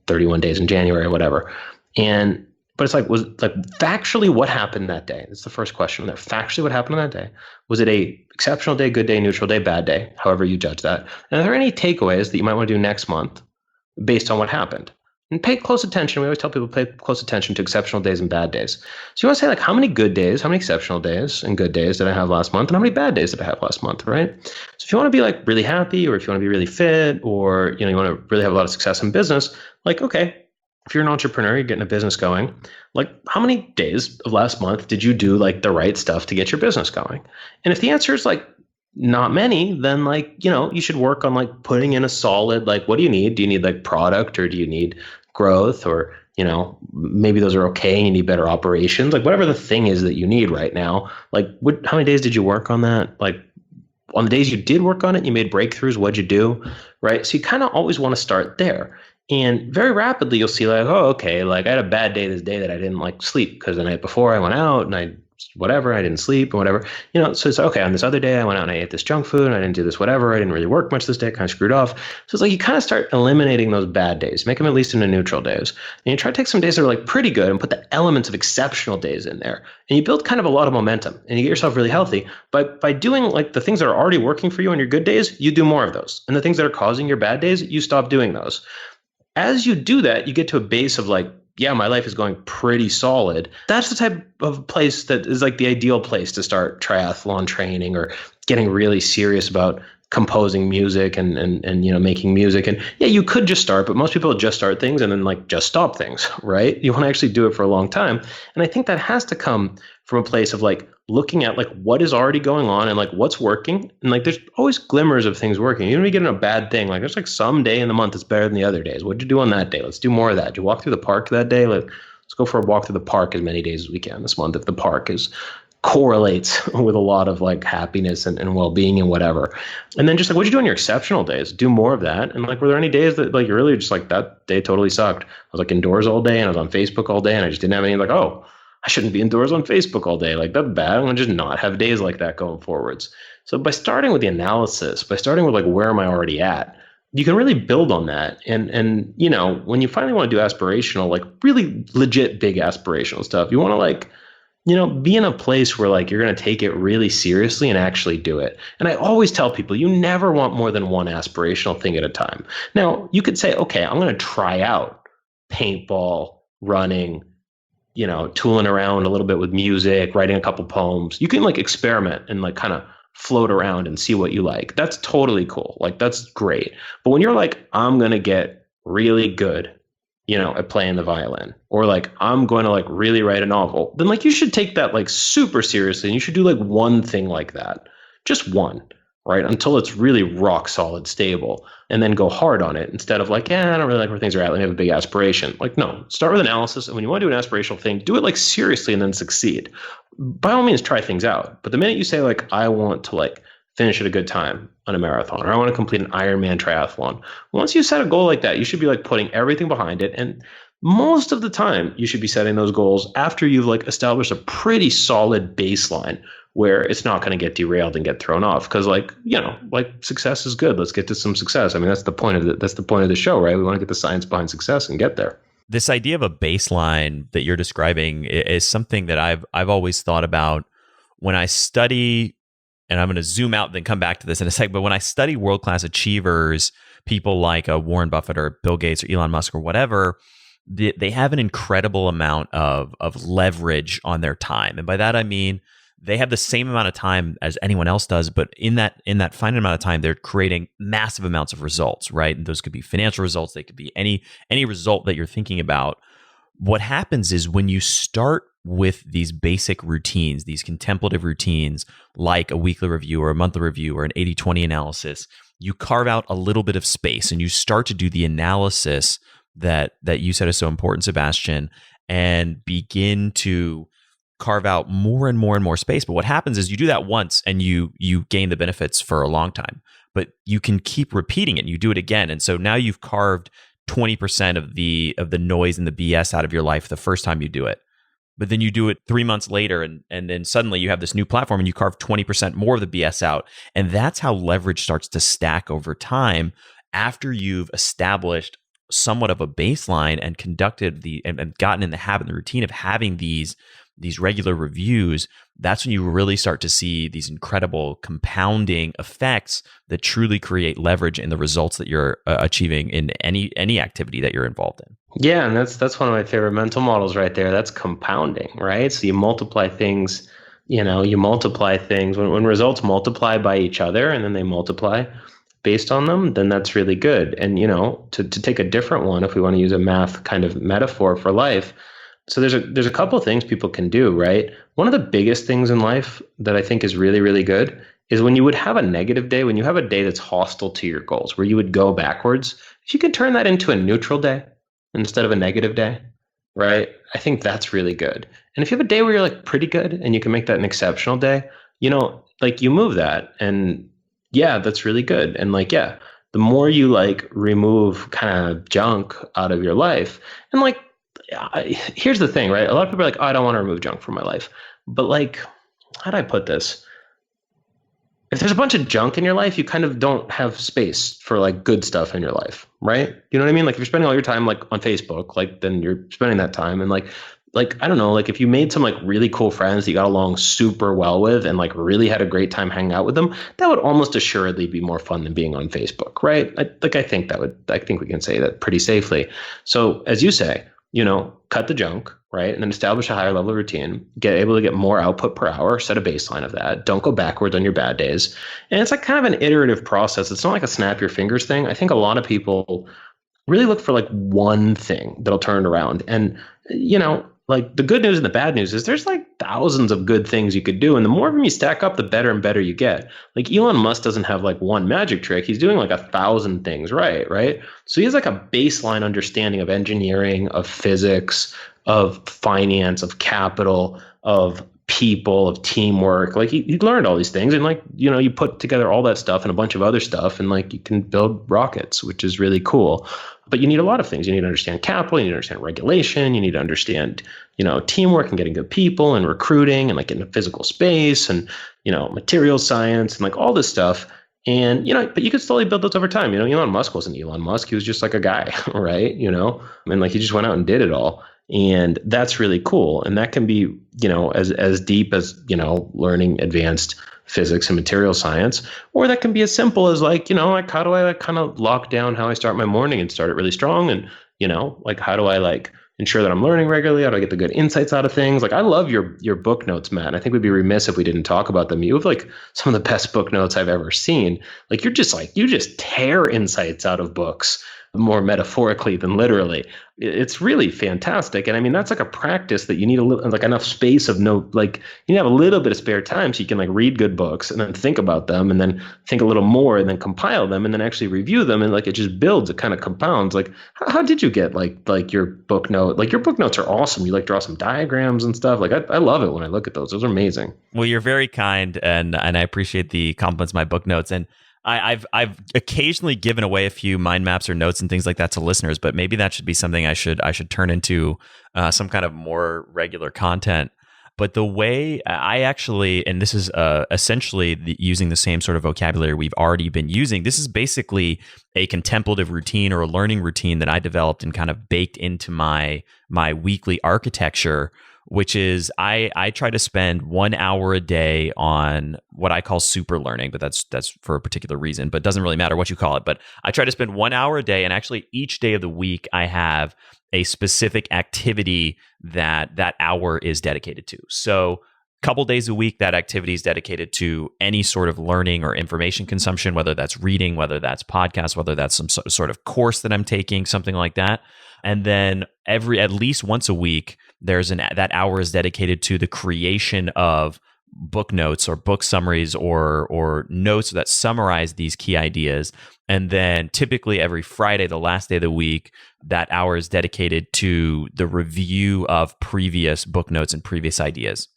31 days in January, whatever. But it's like, was like factually what happened that day? That's the first question. That factually what happened on that day. Was it a exceptional day, good day, neutral day, bad day? However you judge that. And are there any takeaways that you might want to do next month based on what happened? And pay close attention. We always tell people pay close attention to exceptional days and bad days. So you want to say like, how many good days, how many exceptional days and good days did I have last month? And how many bad days did I have last month, right? So if you want to be like really happy, or if you want to be really fit, or you want to really have a lot of success in business, like, okay, if you're an entrepreneur, you're getting a business going, like how many days of last month did you do like the right stuff to get your business going? And if the answer is like not many, then like, you should work on like putting in a solid, like, what do you need? Do you need like product, or do you need growth, or maybe those are okay and you need better operations, like whatever the thing is that you need right now, like how many days did you work on that? Like on the days you did work on it, you made breakthroughs, what'd you do, right? So you kind of always want to start there. And very rapidly, you'll see like, oh, okay, like I had a bad day this day that I didn't like sleep because the night before I went out and I didn't sleep or whatever. So it's okay. On this other day, I went out and I ate this junk food and I didn't do this, whatever. I didn't really work much this day, kind of screwed off. So it's like you kind of start eliminating those bad days, make them at least into neutral days. And you try to take some days that are like pretty good and put the elements of exceptional days in there. And you build kind of a lot of momentum and you get yourself really healthy. But by doing like the things that are already working for you on your good days, you do more of those. And the things that are causing your bad days, you stop doing those. As you do that, you get to a base of like, yeah, my life is going pretty solid. That's the type of place that is like the ideal place to start triathlon training or getting really serious about composing music and making music. And yeah, you could just start, but most people just start things and then like just stop things, right? You want to actually do it for a long time. And I think that has to come from a place of like looking at like what is already going on and like what's working. And like there's always glimmers of things working. Even when you get in a bad thing, like there's like some day in the month that's better than the other days. What'd you do on that day? Let's do more of that. Did you walk through the park that day? Let's go for a walk through the park as many days as we can this month if the park correlates with a lot of like happiness and well-being and whatever. And then just like, what'd you do on your exceptional days? Do more of that. And like, were there any days that like, you're really just like, that day totally sucked? I was like indoors all day and I was on Facebook all day and I just didn't have any like, oh, I shouldn't be indoors on Facebook all day. Like that's bad. I'm going to just not have days like that going forwards. So by starting with the analysis, by starting with like, where am I already at? You can really build on that. And when you finally want to do aspirational, like really legit big aspirational stuff, you want to like, be in a place where like you're going to take it really seriously and actually do it. And I always tell people, you never want more than one aspirational thing at a time. Now, you could say, okay, I'm going to try out paintball, running, tooling around a little bit with music, writing a couple poems. You can like experiment and like kind of float around and see what you like. That's totally cool. Like that's great. But when you're like, I'm going to get really good at playing the violin, or like I'm going to like really write a novel, then like you should take that like super seriously and you should do like one thing like that, just one, right? Until it's really rock solid stable, and then go hard on it instead of like, yeah, I don't really like where things are at. Let me have a big aspiration. Like, no, start with analysis. And when you want to do an aspirational thing, do it like seriously and then succeed. By all means, try things out. But the minute you say like, I want to like finish at a good time on a marathon, or I want to complete an Ironman triathlon. Once you set a goal like that, you should be like putting everything behind it. And most of the time you should be setting those goals after you've like established a pretty solid baseline where it's not going to get derailed and get thrown off. Cause like success is good. Let's get to some success. I mean, that's the point of the show, right? We want to get the science behind success and get there. This idea of a baseline that you're describing is something that I've always thought about when I study. And I'm going to zoom out and then come back to this in a sec. But when I study world-class achievers, people like Warren Buffett or Bill Gates or Elon Musk or whatever, they have an incredible amount of leverage on their time. And by that, I mean, they have the same amount of time as anyone else does, but in that finite amount of time, they're creating massive amounts of results, right? And those could be financial results. They could be any result that you're thinking about. What happens is when you start with these basic routines, these contemplative routines, like a weekly review or a monthly review or an 80-20 analysis, you carve out a little bit of space and you start to do the analysis that you said is so important, Sebastian, and begin to carve out more and more and more space. But what happens is you do that once and you gain the benefits for a long time, but you can keep repeating it and you do it again. And so now you've carved 20% of the noise and the BS out of your life the first time you do it. But then you do it 3 months later and then suddenly you have this new platform and you carve 20% more of the BS out. And that's how leverage starts to stack over time after you've established somewhat of a baseline and conducted and gotten in the habit and the routine of having these regular reviews. That's when you really start to see these incredible compounding effects that truly create leverage in the results that you're achieving in any activity that you're involved in. Yeah, and that's one of my favorite mental models right there. That's compounding, right? So you multiply things, when results multiply by each other and then they multiply based on them, then that's really good. And, to take a different one, if we want to use a math kind of metaphor for life, so there's a couple of things people can do, right? One of the biggest things in life that I think is really, really good is when you would have a negative day, when you have a day that's hostile to your goals, where you would go backwards, if you could turn that into a neutral day instead of a negative day, right? I think that's really good. And if you have a day where you're like pretty good and you can make that an exceptional day, like you move that and yeah, that's really good. And like, yeah, the more you like remove kind of junk out of your life. And like, here's the thing, right? A lot of people are like, oh, I don't want to remove junk from my life. But like, how do I put this? If there's a bunch of junk in your life, you kind of don't have space for like good stuff in your life, right? You know what I mean? Like if you're spending all your time like on Facebook, like then you're spending that time and like I don't know, like if you made some like really cool friends that you got along super well with and like really had a great time hanging out with them, that would almost assuredly be more fun than being on Facebook, right? I think we can say that pretty safely. So as you say, cut the junk, right? And then establish a higher level routine, get able to get more output per hour, set a baseline of that. Don't go backwards on your bad days. And it's like kind of an iterative process. It's not like a snap your fingers thing. I think a lot of people really look for like one thing that'll turn it around. And, like the good news and the bad news is there's like thousands of good things you could do. And the more of them you stack up, the better and better you get. Like Elon Musk doesn't have like one magic trick. He's doing like 1,000 things right? So he has like a baseline understanding of engineering, of physics, of finance, of capital, of people, of teamwork. Like he learned all these things and like, you put together all that stuff and a bunch of other stuff and like you can build rockets, which is really cool. But you need a lot of things. You need to understand capital, you need to understand regulation, you need to understand, teamwork and getting good people and recruiting and like in a physical space and, material science and like all this stuff. And, but you could slowly build those over time. Elon Musk wasn't Elon Musk. He was just like a guy, right? And like he just went out and did it all. And that's really cool. And that can be, as deep as, learning advanced physics and material science, or that can be as simple as like, like how do I like kind of lock down how I start my morning and start it really strong? And, like how do I like ensure that I'm learning regularly? How do I get the good insights out of things? Like I love your book notes, Matt. And I think we'd be remiss if we didn't talk about them. You have like some of the best book notes I've ever seen. Like you just tear insights out of books more metaphorically than literally. It's really fantastic. And I mean, that's like a practice that you need like enough space of you have a little bit of spare time so you can like read good books and then think about them and then think a little more and then compile them and then actually review them. And like, it just builds, it kind of compounds. Like, how did you get like your book note? Like your book notes are awesome. You like draw some diagrams and stuff. Like I love it when I look at those. Those are amazing. Well, you're very kind and I appreciate the compliments of my book notes. And I've occasionally given away a few mind maps or notes and things like that to listeners, but maybe that should be something I should turn into some kind of more regular content. But the way I actually, and this is essentially using the same sort of vocabulary we've already been using, this is basically a contemplative routine or a learning routine that I developed and kind of baked into my weekly architecture, which is I try to spend 1 hour a day on what I call super learning, but that's for a particular reason, but it doesn't really matter what you call it. But I try to spend 1 hour a day, and actually each day of the week I have a specific activity that hour is dedicated to. So a couple days a week, that activity is dedicated to any sort of learning or information consumption, whether that's reading, whether that's podcasts, whether that's some sort of course that I'm taking, something like that. And then at least once a week, that hour is dedicated to the creation of book notes or book summaries or notes that summarize these key ideas. And then typically every Friday, the last day of the week, that hour is dedicated to the review of previous book notes and previous ideas.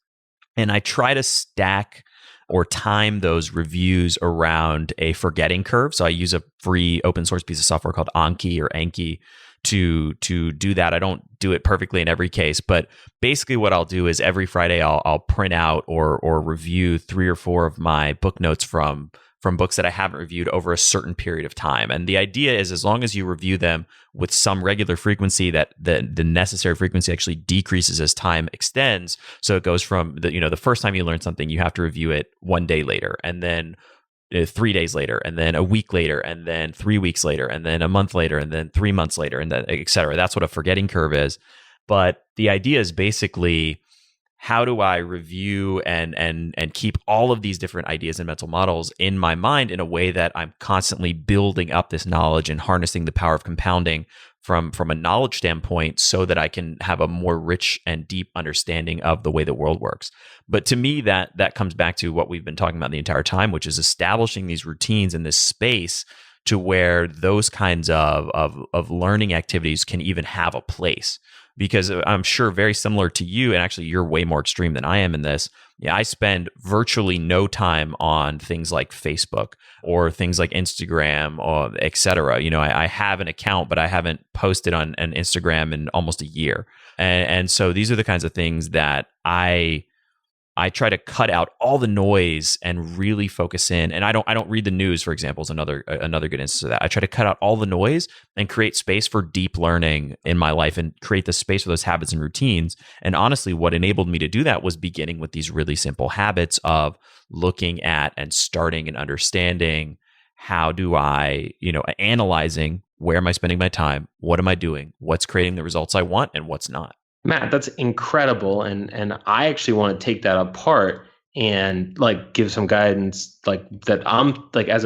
And I try to stack or time those reviews around a forgetting curve. So I use a free open source piece of software called Anki to do that. I don't do it perfectly in every case, but basically what I'll do is every Friday I'll print out or review 3 or 4 of my book notes from books that I haven't reviewed over a certain period of time. And the idea is as long as you review them with some regular frequency, that the necessary frequency actually decreases as time extends. So it goes from the first time you learn something, you have to review it 1 day later, and then 3 days later, and then a week later, and then 3 weeks later, and then a month later, and then 3 months later, and then et cetera. That's what a forgetting curve is. But the idea is basically, how do I review and keep all of these different ideas and mental models in my mind in a way that I'm constantly building up this knowledge and harnessing the power of compounding from a knowledge standpoint so that I can have a more rich and deep understanding of the way the world works. But to me, that comes back to what we've been talking about the entire time, which is establishing these routines in this space to where those kinds of learning activities can even have a place. because I'm sure very similar to you, and actually you're way more extreme than I am in this. Yeah, I spend virtually no time on things like Facebook or things like Instagram or et cetera. I have an account, but I haven't posted on an Instagram in almost a year. And so these are the kinds of things that I try to cut out all the noise and really focus in. And I don't read the news, for example, is another good instance of that. I try to cut out all the noise and create space for deep learning in my life and create the space for those habits and routines. And honestly, what enabled me to do that was beginning with these really simple habits of looking at and starting and understanding how do I, analyzing where am I spending my time? What am I doing? What's creating the results I want and what's not? Matt, that's incredible. And I actually want to take that apart and like give some guidance like that. I'm like, as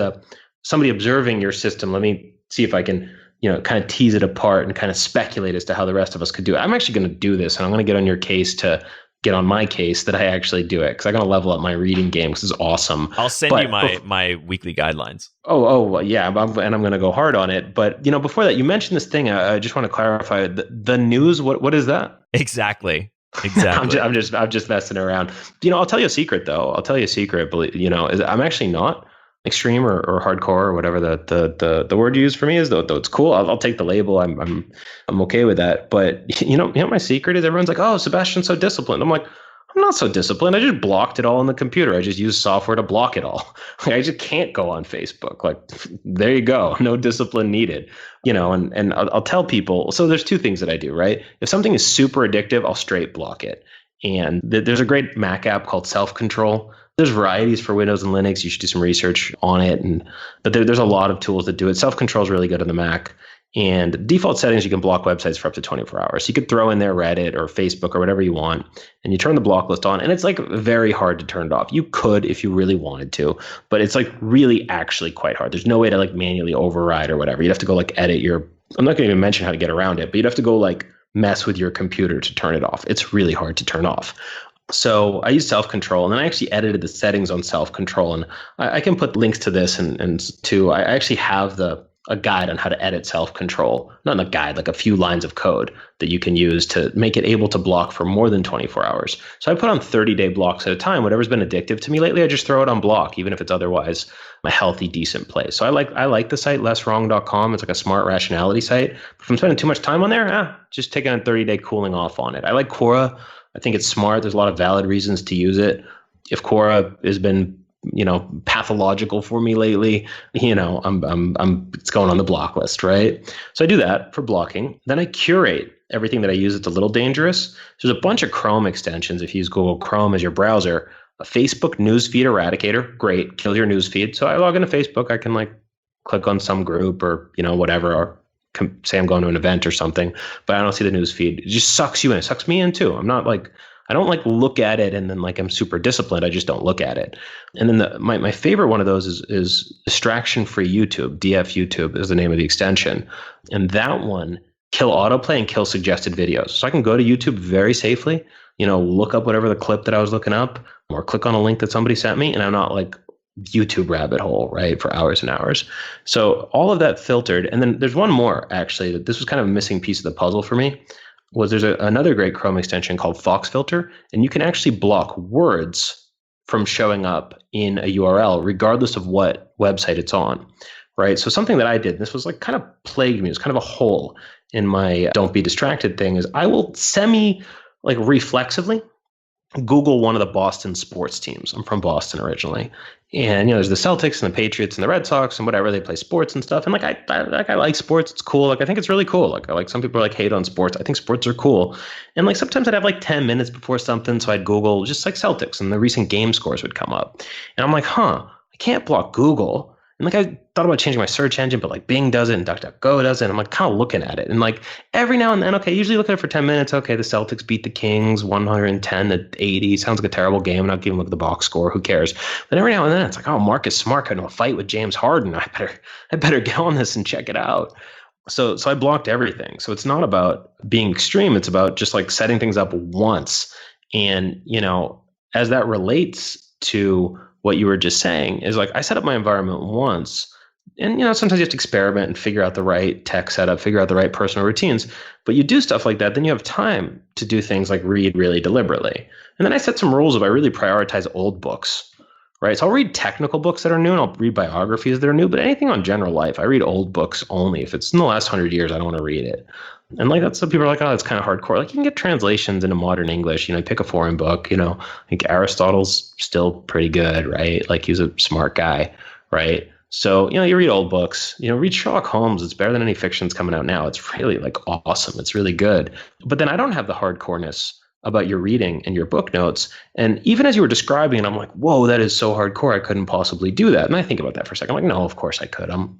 somebody observing your system, let me see if I can, kind of tease it apart and kind of speculate as to how the rest of us could do it. I'm actually going to do this, and I'm going to get on your case to get on my case that I actually do it, because I'm going to level up my reading game, because it's awesome. I'll send you my weekly guidelines. Oh, yeah. And I'm going to go hard on it. But, before that, you mentioned this thing. I just want to clarify the news. What is that? Exactly. I'm just messing around. I'll tell you a secret though. Is I'm actually not extreme or hardcore or whatever the word you use for me is, though it's cool. I'll take the label. I'm okay with that. But my secret is, everyone's like, oh, Sebastian's so disciplined. I'm like, I'm not so disciplined. I just blocked it all in the computer. I just used software to block it all. I just can't go on Facebook. Like, there you go. No discipline needed. And I'll tell people. So there's two things that I do, right? If something is super addictive, I'll straight block it. And there's a great Mac app called Self-Control. There's varieties for Windows and Linux. You should do some research on it. But there's a lot of tools that do it. Self-Control is really good on the Mac. And default settings, you can block websites for up to 24 hours. So you could throw in there Reddit or Facebook or whatever you want, and you turn the block list on, and it's like very hard to turn it off. You could if you really wanted to, but it's like really actually quite hard. There's no way to like manually override or whatever. You'd have to go like edit I'm not going to even mention how to get around it, but you'd have to go like mess with your computer to turn it off. It's really hard to turn off. So I use Self-Control, and then I actually edited the settings on Self-Control, and I can put links to this and to, I actually have a guide on how to edit Self-Control, not a guide, like a few lines of code that you can use to make it able to block for more than 24 hours. So I put on 30-day blocks at a time. Whatever's been addictive to me lately, I just throw it on block, even if it's otherwise a healthy, decent place. So I like the site lesswrong.com. It's like a smart rationality site. But if I'm spending too much time on there, just taking a 30-day cooling off on it. I like Quora. I think it's smart. There's a lot of valid reasons to use it. If Quora has been pathological for me lately, it's going on the block list, right? So I do that for blocking. Then I curate everything that I use. It's a little dangerous. There's a bunch of Chrome extensions. If you use Google Chrome as your browser, a Facebook newsfeed eradicator, great, kill your newsfeed. So I log into Facebook. I can like click on some group or, whatever, or say I'm going to an event or something, but I don't see the newsfeed. It just sucks you in. It sucks me in too. I don't like look at it and then like I'm super disciplined. I just don't look at it. And then my favorite one of those is distraction-free YouTube. DF YouTube is the name of the extension. And that one, kill autoplay and kill suggested videos. So I can go to YouTube very safely, look up whatever the clip that I was looking up, or click on a link that somebody sent me, and I'm not like YouTube rabbit hole, right, for hours and hours. So all of that filtered. And then there's one more, actually, that this was kind of a missing piece of the puzzle for me. There's another great Chrome extension called Fox Filter, and you can actually block words from showing up in a URL regardless of what website it's on, right? So something that I did, this was like kind of plagued me, it was kind of a hole in my don't be distracted thing, is I will reflexively Google one of the Boston sports teams. I'm from Boston originally. And, there's the Celtics and the Patriots and the Red Sox and whatever, they play sports and stuff. And I like sports. It's cool. Like, I think it's really cool. Like some people hate on sports. I think sports are cool. And sometimes I'd have 10 minutes before something. So I'd Google just like Celtics, and the recent game scores would come up. And I'm like, I can't block Google. And I thought about changing my search engine, but Bing does it and DuckDuckGo does it. And I'm kind of looking at it. And every now and then, okay, usually look at it for 10 minutes. Okay, the Celtics beat the Kings 110-80. Sounds like a terrible game. I'm not even look at the box score. Who cares? But every now and then it's like, oh, Marcus Smart got in a fight with James Harden. I better get on this and check it out. So I blocked everything. So it's not about being extreme. It's about just setting things up once. And, as that relates to what you were just saying, is I set up my environment once, And, sometimes you have to experiment and figure out the right tech setup, figure out the right personal routines. But you do stuff like that, then you have time to do things like read really deliberately. And then I set some rules of I really prioritize old books, right? So I'll read technical books that are new and I'll read biographies that are new, but anything on general life, I read old books only. If it's in the last 100 years, I don't want to read it. And like that's some people are like, oh, it's kind of hardcore. Like you can get translations into modern English, pick a foreign book, I think Aristotle's still pretty good, right? Like he's a smart guy, right? So, you read old books, read Sherlock Holmes. It's better than any fictions coming out now. It's really like awesome. It's really good. But then I don't have the hardcoreness about your reading and your book notes. And even as you were describing it, I'm like, whoa, that is so hardcore. I couldn't possibly do that. And I think about that for a second. I'm like, no, of course I could. I'm,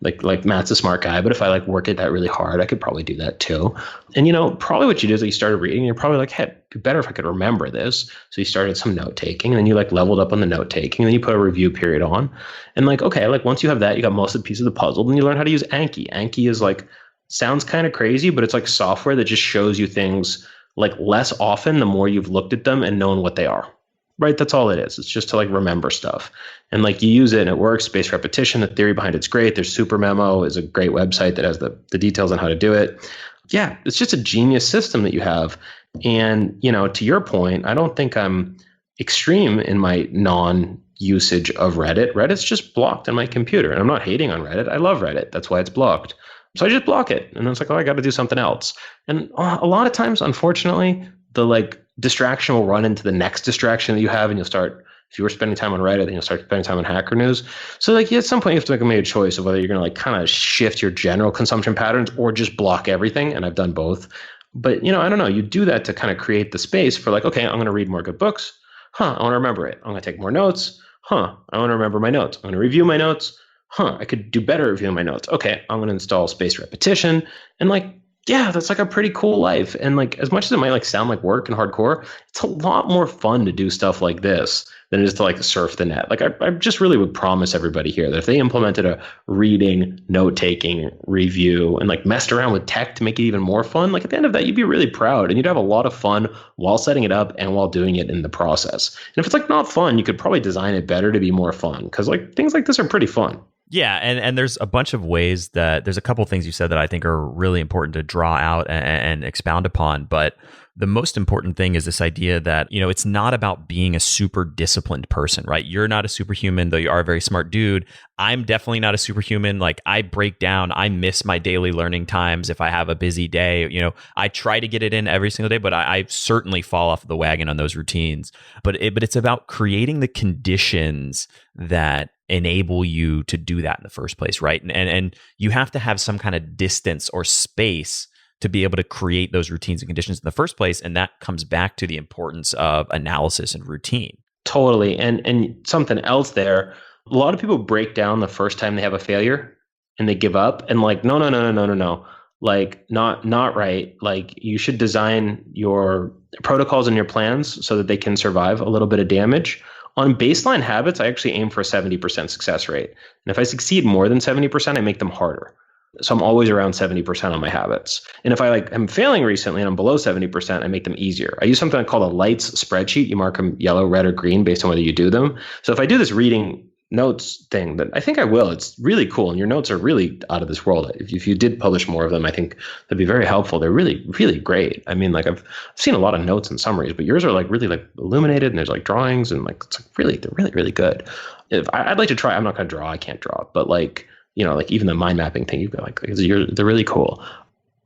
like Matt's a smart guy, but if I like work at that really hard, I could probably do that too. And, probably what you did is that you started reading and you're probably like, hey, it'd be better if I could remember this. So you started some note taking and then you like leveled up on the note taking and then you put a review period on. And like, okay, like once you have that, you got most of the pieces of the puzzle, then you learn how to use Anki. Anki is like, sounds kind of crazy, but it's like software that just shows you things like less often the more you've looked at them and known what they are, right? That's all it is. It's just to like remember stuff. And like you use it and it works, spaced repetition, the theory behind it's great. There's Super Memo is a great website that has the details on how to do it. Yeah, it's just a genius system that you have. And, to your point, I don't think I'm extreme in my non-usage of Reddit. Reddit's just blocked on my computer. And I'm not hating on Reddit. I love Reddit. That's why it's blocked. So I just block it. And then it's like, oh, I got to do something else. And a lot of times, unfortunately, the like distraction will run into the next distraction that you have. And you'll start, if you were spending time on Reddit, then you'll start spending time on Hacker News. So like at some point you have to make a choice of whether you're going to like kind of shift your general consumption patterns or just block everything. And I've done both. But, I don't know, you do that to kind of create the space for like, okay, I'm going to read more good books. I want to remember it. I'm going to take more notes. I want to remember my notes. I'm going to review my notes. I could do better reviewing my notes. Okay, I'm going to install spaced repetition. And like, yeah, that's like a pretty cool life. And like, as much as it might like sound like work and hardcore, it's a lot more fun to do stuff like this than it is to like surf the net. Like I just really would promise everybody here that if they implemented a reading, note-taking, review, and like messed around with tech to make it even more fun, like at the end of that, you'd be really proud and you'd have a lot of fun while setting it up and while doing it in the process. And if it's like not fun, you could probably design it better to be more fun because like things like this are pretty fun. Yeah, and there's a bunch of ways that there's a couple of things you said that I think are really important to draw out and expound upon. But the most important thing is this idea that, it's not about being a super disciplined person, right? You're not a superhuman, though you are a very smart dude. I'm definitely not a superhuman. Like I break down, I miss my daily learning times if I have a busy day. I try to get it in every single day, but I certainly fall off the wagon on those routines. But it's about creating the conditions that enable you to do that in the first place, right? And you have to have some kind of distance or space to be able to create those routines and conditions in the first place. And that comes back to the importance of analysis and routine. Totally. And something else there, a lot of people break down the first time they have a failure and they give up and like, no. Like not right. Like you should design your protocols and your plans so that they can survive a little bit of damage. On baseline habits, I actually aim for a 70% success rate. And if I succeed more than 70%, I make them harder. So I'm always around 70% on my habits. And if I'm failing recently and I'm below 70%, I make them easier. I use something called a lights spreadsheet. You mark them yellow, red, or green based on whether you do them. So if I do this reading notes thing, that I think I will, it's really cool. And your notes are really out of this world. If you did publish more of them, I think that'd be very helpful. They're really, really great. I mean, like I've seen a lot of notes and summaries, but yours are like really like illuminated and there's like drawings and like it's like really, they're really, really good. If I'd like to try, I'm not going to draw. I can't draw, but like, like even the mind mapping thing, you've got like, they're really cool.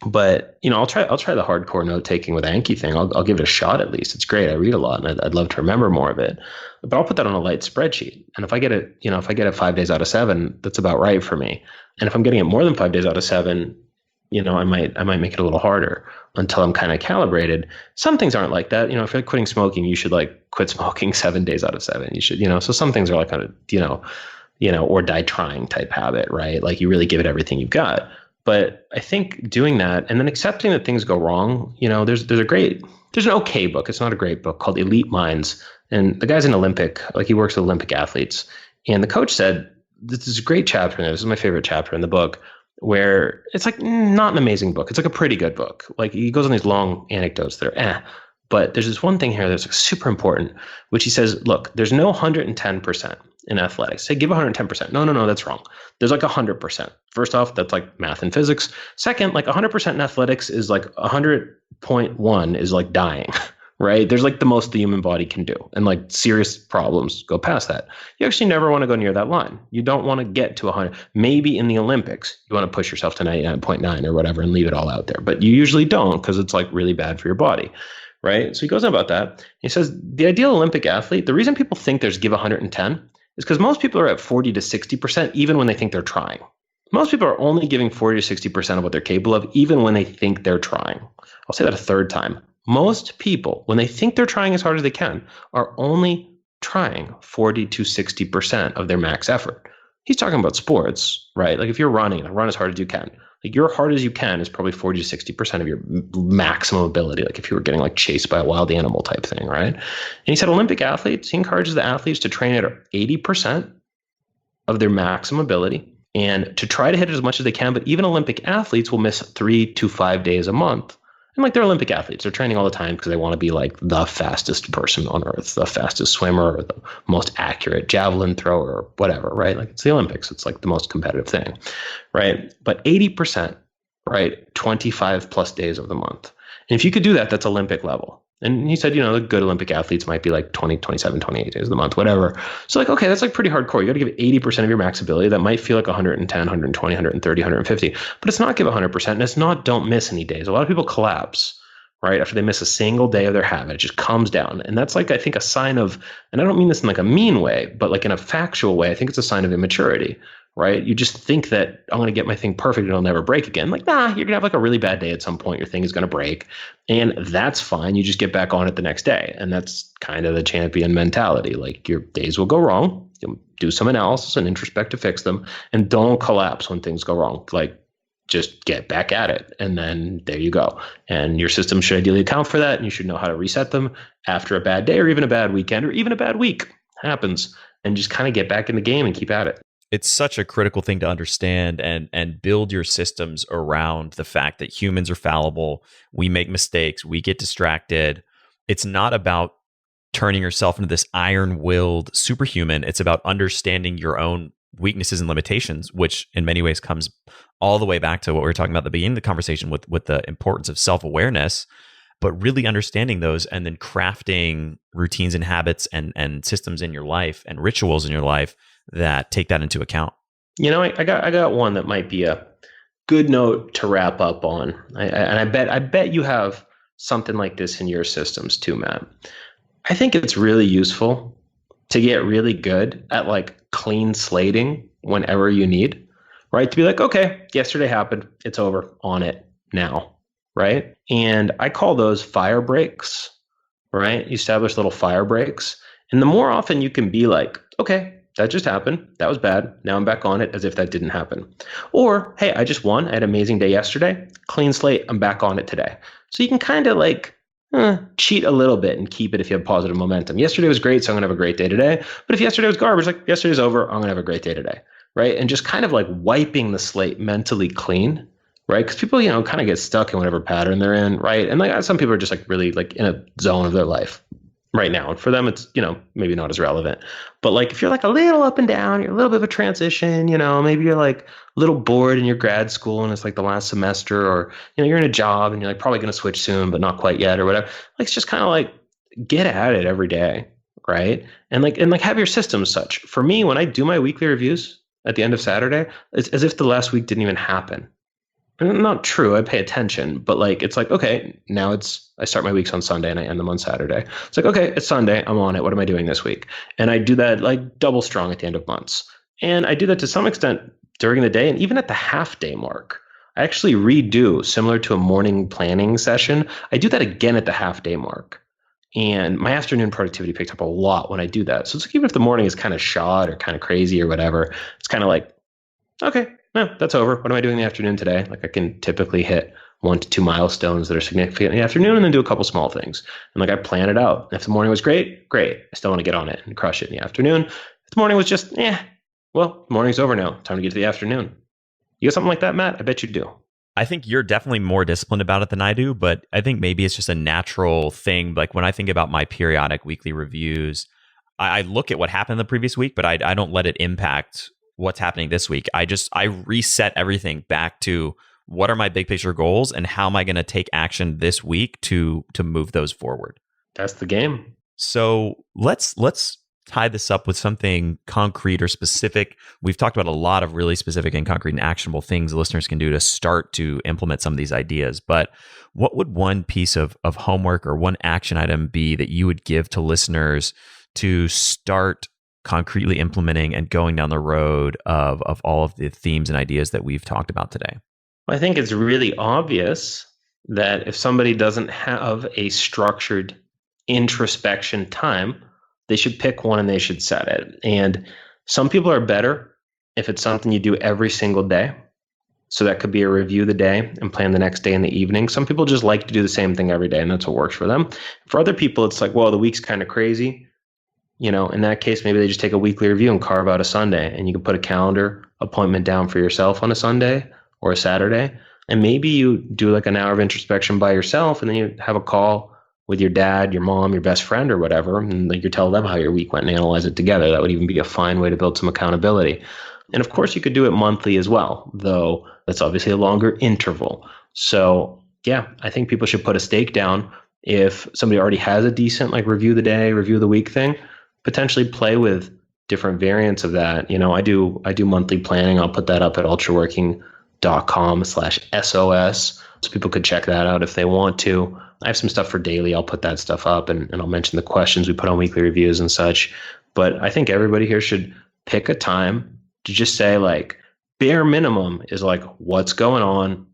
But, I'll try the hardcore note taking with Anki thing. I'll give it a shot at least. It's great. I read a lot and I'd love to remember more of it. But I'll put that on a light spreadsheet. And if I get it, if I get it 5 days out of 7, that's about right for me. And if I'm getting it more than 5 days out of 7, I might make it a little harder until I'm kind of calibrated. Some things aren't like that. If you're like quitting smoking, you should like quit smoking 7 days out of 7. You should, so some things are like or die trying type habit, right? Like you really give it everything you've got. But I think doing that and then accepting that things go wrong, there's an okay book. It's not a great book called Elite Minds. And the guy's an Olympic, like he works with Olympic athletes. And the coach said, this is a great chapter in there. This is my favorite chapter in the book where it's like not an amazing book. It's like a pretty good book. Like he goes on these long anecdotes that are But there's this one thing here that's like super important, which he says, look, there's no 110%. in athletics. Say give 110%. No, that's wrong. There's like 100%. First off, that's like math and physics. Second, like 100% in athletics is like 100.1 is like dying, right? There's like the most the human body can do. And like serious problems go past that. You actually never want to go near that line. You don't want to get to 100. Maybe in the Olympics, you want to push yourself to 99.9 or whatever and leave it all out there. But you usually don't because it's like really bad for your body. Right. So he goes on about that. He says the ideal Olympic athlete, the reason people think there's give 110 is because most people are at 40 to 60%, even when they think they're trying. Most people are only giving 40 to 60% of what they're capable of, even when they think they're trying. I'll say that a third time. Most people, when they think they're trying as hard as they can, are only trying 40 to 60% of their max effort. He's talking about sports, right? Like if you're running, run as hard as you can. Like your hard as you can is probably 40 to 60% of your maximum ability. Like if you were getting like chased by a wild animal type thing, right? And he said Olympic athletes, he encourages the athletes to train at 80% of their maximum ability and to try to hit it as much as they can. But even Olympic athletes will miss 3 to 5 days a month. And like they're Olympic athletes, they're training all the time because they want to be like the fastest person on earth, the fastest swimmer, or the most accurate javelin thrower, or whatever, right? Like it's the Olympics. It's like the most competitive thing, right? But 80%, right? 25 plus days of the month. And if you could do that, that's Olympic level. And he said, the good Olympic athletes might be like 20, 27, 28 days of the month, whatever. So like, okay, that's like pretty hardcore. You got to give 80% of your max ability. That might feel like 110, 120, 130, 150, but it's not give 100%. And it's not don't miss any days. A lot of people collapse, right? After they miss a single day of their habit, it just comes down. And that's like, I think a sign of, and I don't mean this in like a mean way, but like in a factual way, I think it's a sign of immaturity, right? You just think that I'm going to get my thing perfect and it'll never break again. Like, nah, you're going to have like a really bad day at some point. Your thing is going to break and that's fine. You just get back on it the next day. And that's kind of the champion mentality. Like your days will go wrong. You'll do some analysis and introspect to fix them and don't collapse when things go wrong. Like just get back at it. And then there you go. And your system should ideally account for that. And you should know how to reset them after a bad day or even a bad weekend or even a bad week happens and just kind of get back in the game and keep at it. It's such a critical thing to understand and build your systems around the fact that humans are fallible. We make mistakes. We get distracted. It's not about turning yourself into this iron-willed superhuman. It's about understanding your own weaknesses and limitations, which in many ways comes all the way back to what we were talking about at the beginning of the conversation with the importance of self-awareness, but really understanding those and then crafting routines and habits and systems in your life and rituals in your life that take that into account. I got one that might be a good note to wrap up on. I bet you have something like this in your systems too, Matt. I think it's really useful to get really good at like clean slating whenever you need, right? To be like, okay, yesterday happened. It's over. On it now, right? And I call those fire breaks, right? You establish little fire breaks. And the more often you can be like, okay, that just happened. That was bad. Now I'm back on it as if that didn't happen. Or, hey, I just won. I had an amazing day yesterday. Clean slate. I'm back on it today. So you can kind of like cheat a little bit and keep it if you have positive momentum. Yesterday was great, so I'm going to have a great day today. But if yesterday was garbage, like yesterday's over, I'm going to have a great day today, right? And just kind of like wiping the slate mentally clean, right? Because people, kind of get stuck in whatever pattern they're in, right? And like some people are just like really like in a zone of their life right now. And for them, it's, maybe not as relevant. But like if you're like a little up and down, you're a little bit of a transition, maybe you're like a little bored in your grad school and it's like the last semester, or, you're in a job and you're like probably going to switch soon, but not quite yet or whatever. Like it's just kind of like get at it every day, right? And like have your systems such. For me, when I do my weekly reviews at the end of Saturday, it's as if the last week didn't even happen. Not true. I pay attention, but like, it's like, okay, now I start my weeks on Sunday and I end them on Saturday. It's like, okay, it's Sunday. I'm on it. What am I doing this week? And I do that like double strong at the end of months. And I do that to some extent during the day and even at the half day mark. I actually redo, similar to a morning planning session. I do that again at the half day mark. And my afternoon productivity picked up a lot when I do that. So it's like, even if the morning is kind of shot or kind of crazy or whatever, it's kind of like, okay, no, that's over. What am I doing in the afternoon today? Like I can typically hit 1 to 2 milestones that are significant in the afternoon and then do a couple small things. And like I plan it out. If the morning was great, great. I still want to get on it and crush it in the afternoon. If the morning was just, well, the morning's over now. Time to get to the afternoon. You got something like that, Matt? I bet you do. I think you're definitely more disciplined about it than I do, but I think maybe it's just a natural thing. Like when I think about my periodic weekly reviews, I look at what happened the previous week, but I don't let it impact what's happening this week. I reset everything back to what are my big picture goals and how am I going to take action this week to move those forward. That's the game. So let's tie this up with something concrete or specific. We've talked about a lot of really specific and concrete and actionable things listeners can do to start to implement some of these ideas. But what would one piece of homework or one action item be that you would give to listeners to start concretely implementing and going down the road of all of the themes and ideas that we've talked about today? I think it's really obvious that if somebody doesn't have a structured introspection time, they should pick one and they should set it. And some people are better if it's something you do every single day. So that could be a review the day and plan the next day in the evening. Some people just like to do the same thing every day, and that's what works for them. For other people, it's like, well, the week's kind of crazy. In that case, maybe they just take a weekly review and carve out a Sunday, and you can put a calendar appointment down for yourself on a Sunday or a Saturday. And maybe you do like an hour of introspection by yourself, and then you have a call with your dad, your mom, your best friend, or whatever, and like you tell them how your week went and analyze it together. That would even be a fine way to build some accountability. And of course, you could do it monthly as well, though that's obviously a longer interval. So yeah, I think people should put a stake down. If somebody already has a decent like review the day, review the week thing, potentially play with different variants of that. I do monthly planning. I'll put that up at ultraworking.com/SOS. So people could check that out if they want to. I have some stuff for daily. I'll put that stuff up and I'll mention the questions we put on weekly reviews and such. But I think everybody here should pick a time to just say like bare minimum is like, what's going on?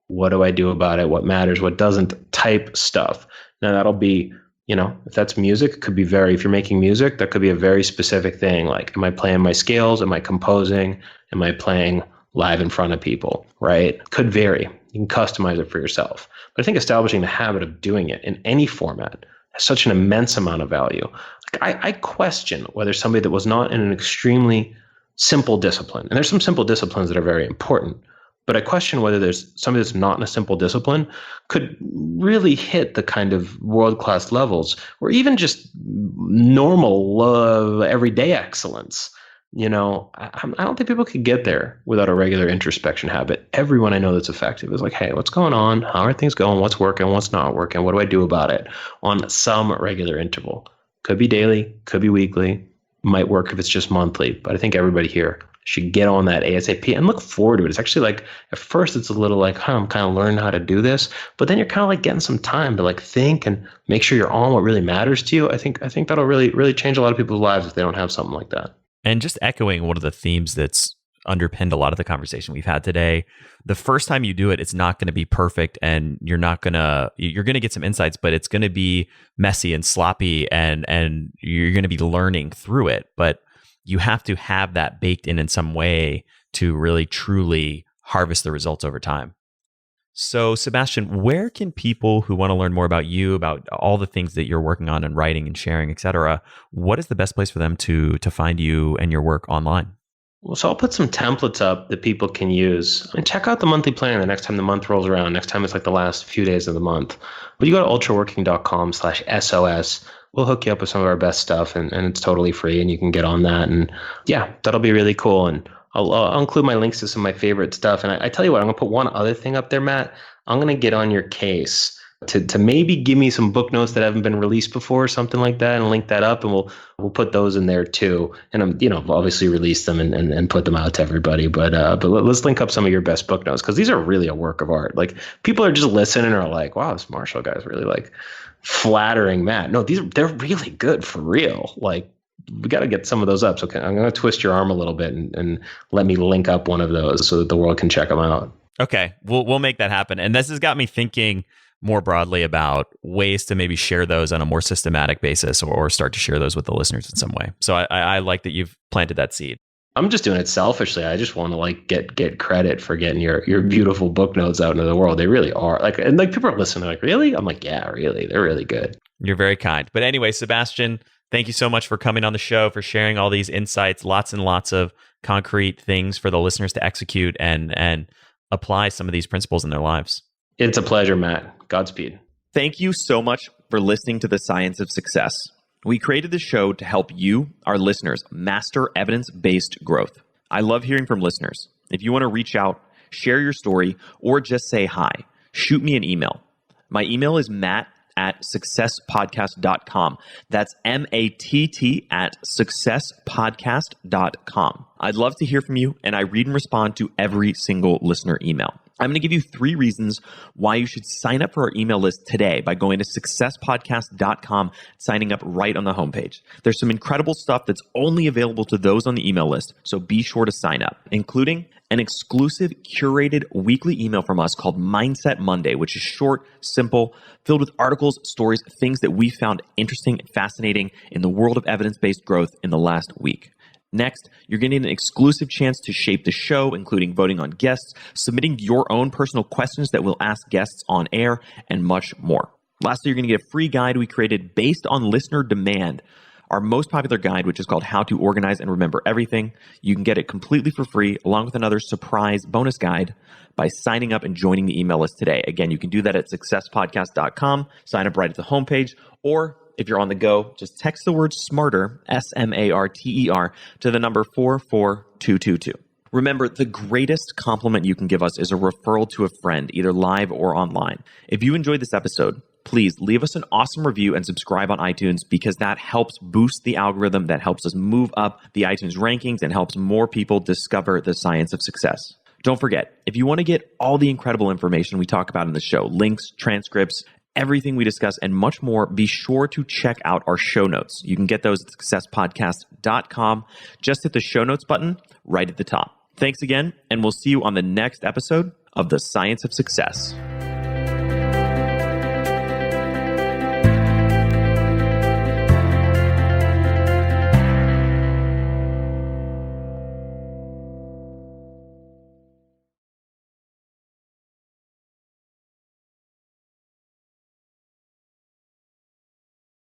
What do I do about it? What matters? What doesn't? Type stuff. Now that'll be, if that's music, it could be if you're making music, that could be a very specific thing. Like, am I playing my scales? Am I composing? Am I playing live in front of people? Right? Could vary. You can customize it for yourself. But I think establishing the habit of doing it in any format has such an immense amount of value. Like I question whether somebody that was not in an extremely simple discipline, and there's some simple disciplines that are very important, but I question whether there's somebody that's not in a simple discipline could really hit the kind of world-class levels or even just normal, everyday excellence. I don't think people could get there without a regular introspection habit. Everyone I know that's effective is like, hey, what's going on? How are things going? What's working? What's not working? What do I do about it on some regular interval? Could be daily, could be weekly, might work if it's just monthly. But I think everybody here should get on that ASAP and look forward to it. It's actually like, at first it's a little like, I'm kind of learning how to do this, but then you're kind of like getting some time to like think and make sure you're on what really matters to you. I think that'll really, really change a lot of people's lives if they don't have something like that. And just echoing one of the themes that's underpinned a lot of the conversation we've had today, the first time you do it, it's not going to be perfect and you're going to get some insights, but it's going to be messy and sloppy and you're going to be learning through it. But you have to have that baked in some way to really truly harvest the results over time. So Sebastian, where can people who want to learn more about you, about all the things that you're working on and writing and sharing, et cetera, what is the best place for them to find you and your work online? Well, so I'll put some templates up that people can use and check out the monthly planner the next time the month rolls around. Next time it's like the last few days of the month. But you go to ultraworking.com/SOS. We'll hook you up with some of our best stuff and it's totally free and you can get on that. And yeah, that'll be really cool. And I'll include my links to some of my favorite stuff. And I tell you what, I'm going to put one other thing up there, Matt. I'm going to get on your case to maybe give me some book notes that haven't been released before or something like that and link that up. And we'll put those in there too. And I'm, obviously release them and put them out to everybody. But let's link up some of your best book notes because these are really a work of art. Like people are just listening and are like, wow, this Marshall guy is really like flattering Matt. No, they're really good for real. Like, we got to get some of those up. So I'm going to twist your arm a little bit and let me link up one of those so that the world can check them out. Okay, we'll make that happen. And this has got me thinking more broadly about ways to maybe share those on a more systematic basis or start to share those with the listeners in some way. So I like that you've planted that seed. I'm just doing it selfishly. I just want to like get credit for getting your beautiful book notes out into the world. They really are. And people are listening. They're like, really? I'm like, yeah, really. They're really good. You're very kind. But anyway, Sebastian, thank you so much for coming on the show, for sharing all these insights, lots and lots of concrete things for the listeners to execute and apply some of these principles in their lives. It's a pleasure, Matt. Godspeed. Thank you so much for listening to The Science of Success. We created this show to help you, our listeners, master evidence-based growth. I love hearing from listeners. If you want to reach out, share your story, or just say hi, shoot me an email. My email is matt@successpodcast.com. That's matt@successpodcast.com. I'd love to hear from you, and I read and respond to every single listener email. I'm going to give you 3 reasons why you should sign up for our email list today by going to successpodcast.com, signing up right on the homepage. There's some incredible stuff that's only available to those on the email list, so be sure to sign up, including an exclusive curated weekly email from us called Mindset Monday, which is short, simple, filled with articles, stories, things that we found interesting and fascinating in the world of evidence-based growth in the last week. Next, you're getting an exclusive chance to shape the show, including voting on guests, submitting your own personal questions that we'll ask guests on air, and much more. Lastly, you're going to get a free guide we created based on listener demand, our most popular guide, which is called How to Organize and Remember Everything. You can get it completely for free, along with another surprise bonus guide by signing up and joining the email list today. Again, you can do that at successpodcast.com, sign up right at the homepage, or if you're on the go, just text the word SMARTER, SMARTER, to the number 44222. Remember, the greatest compliment you can give us is a referral to a friend, either live or online. If you enjoyed this episode, please leave us an awesome review and subscribe on iTunes, because that helps boost the algorithm, that helps us move up the iTunes rankings and helps more people discover the science of success. Don't forget, if you want to get all the incredible information we talk about in the show, links, transcripts, everything we discuss, and much more, be sure to check out our show notes. You can get those at successpodcast.com. Just hit the show notes button right at the top. Thanks again, and we'll see you on the next episode of The Science of Success.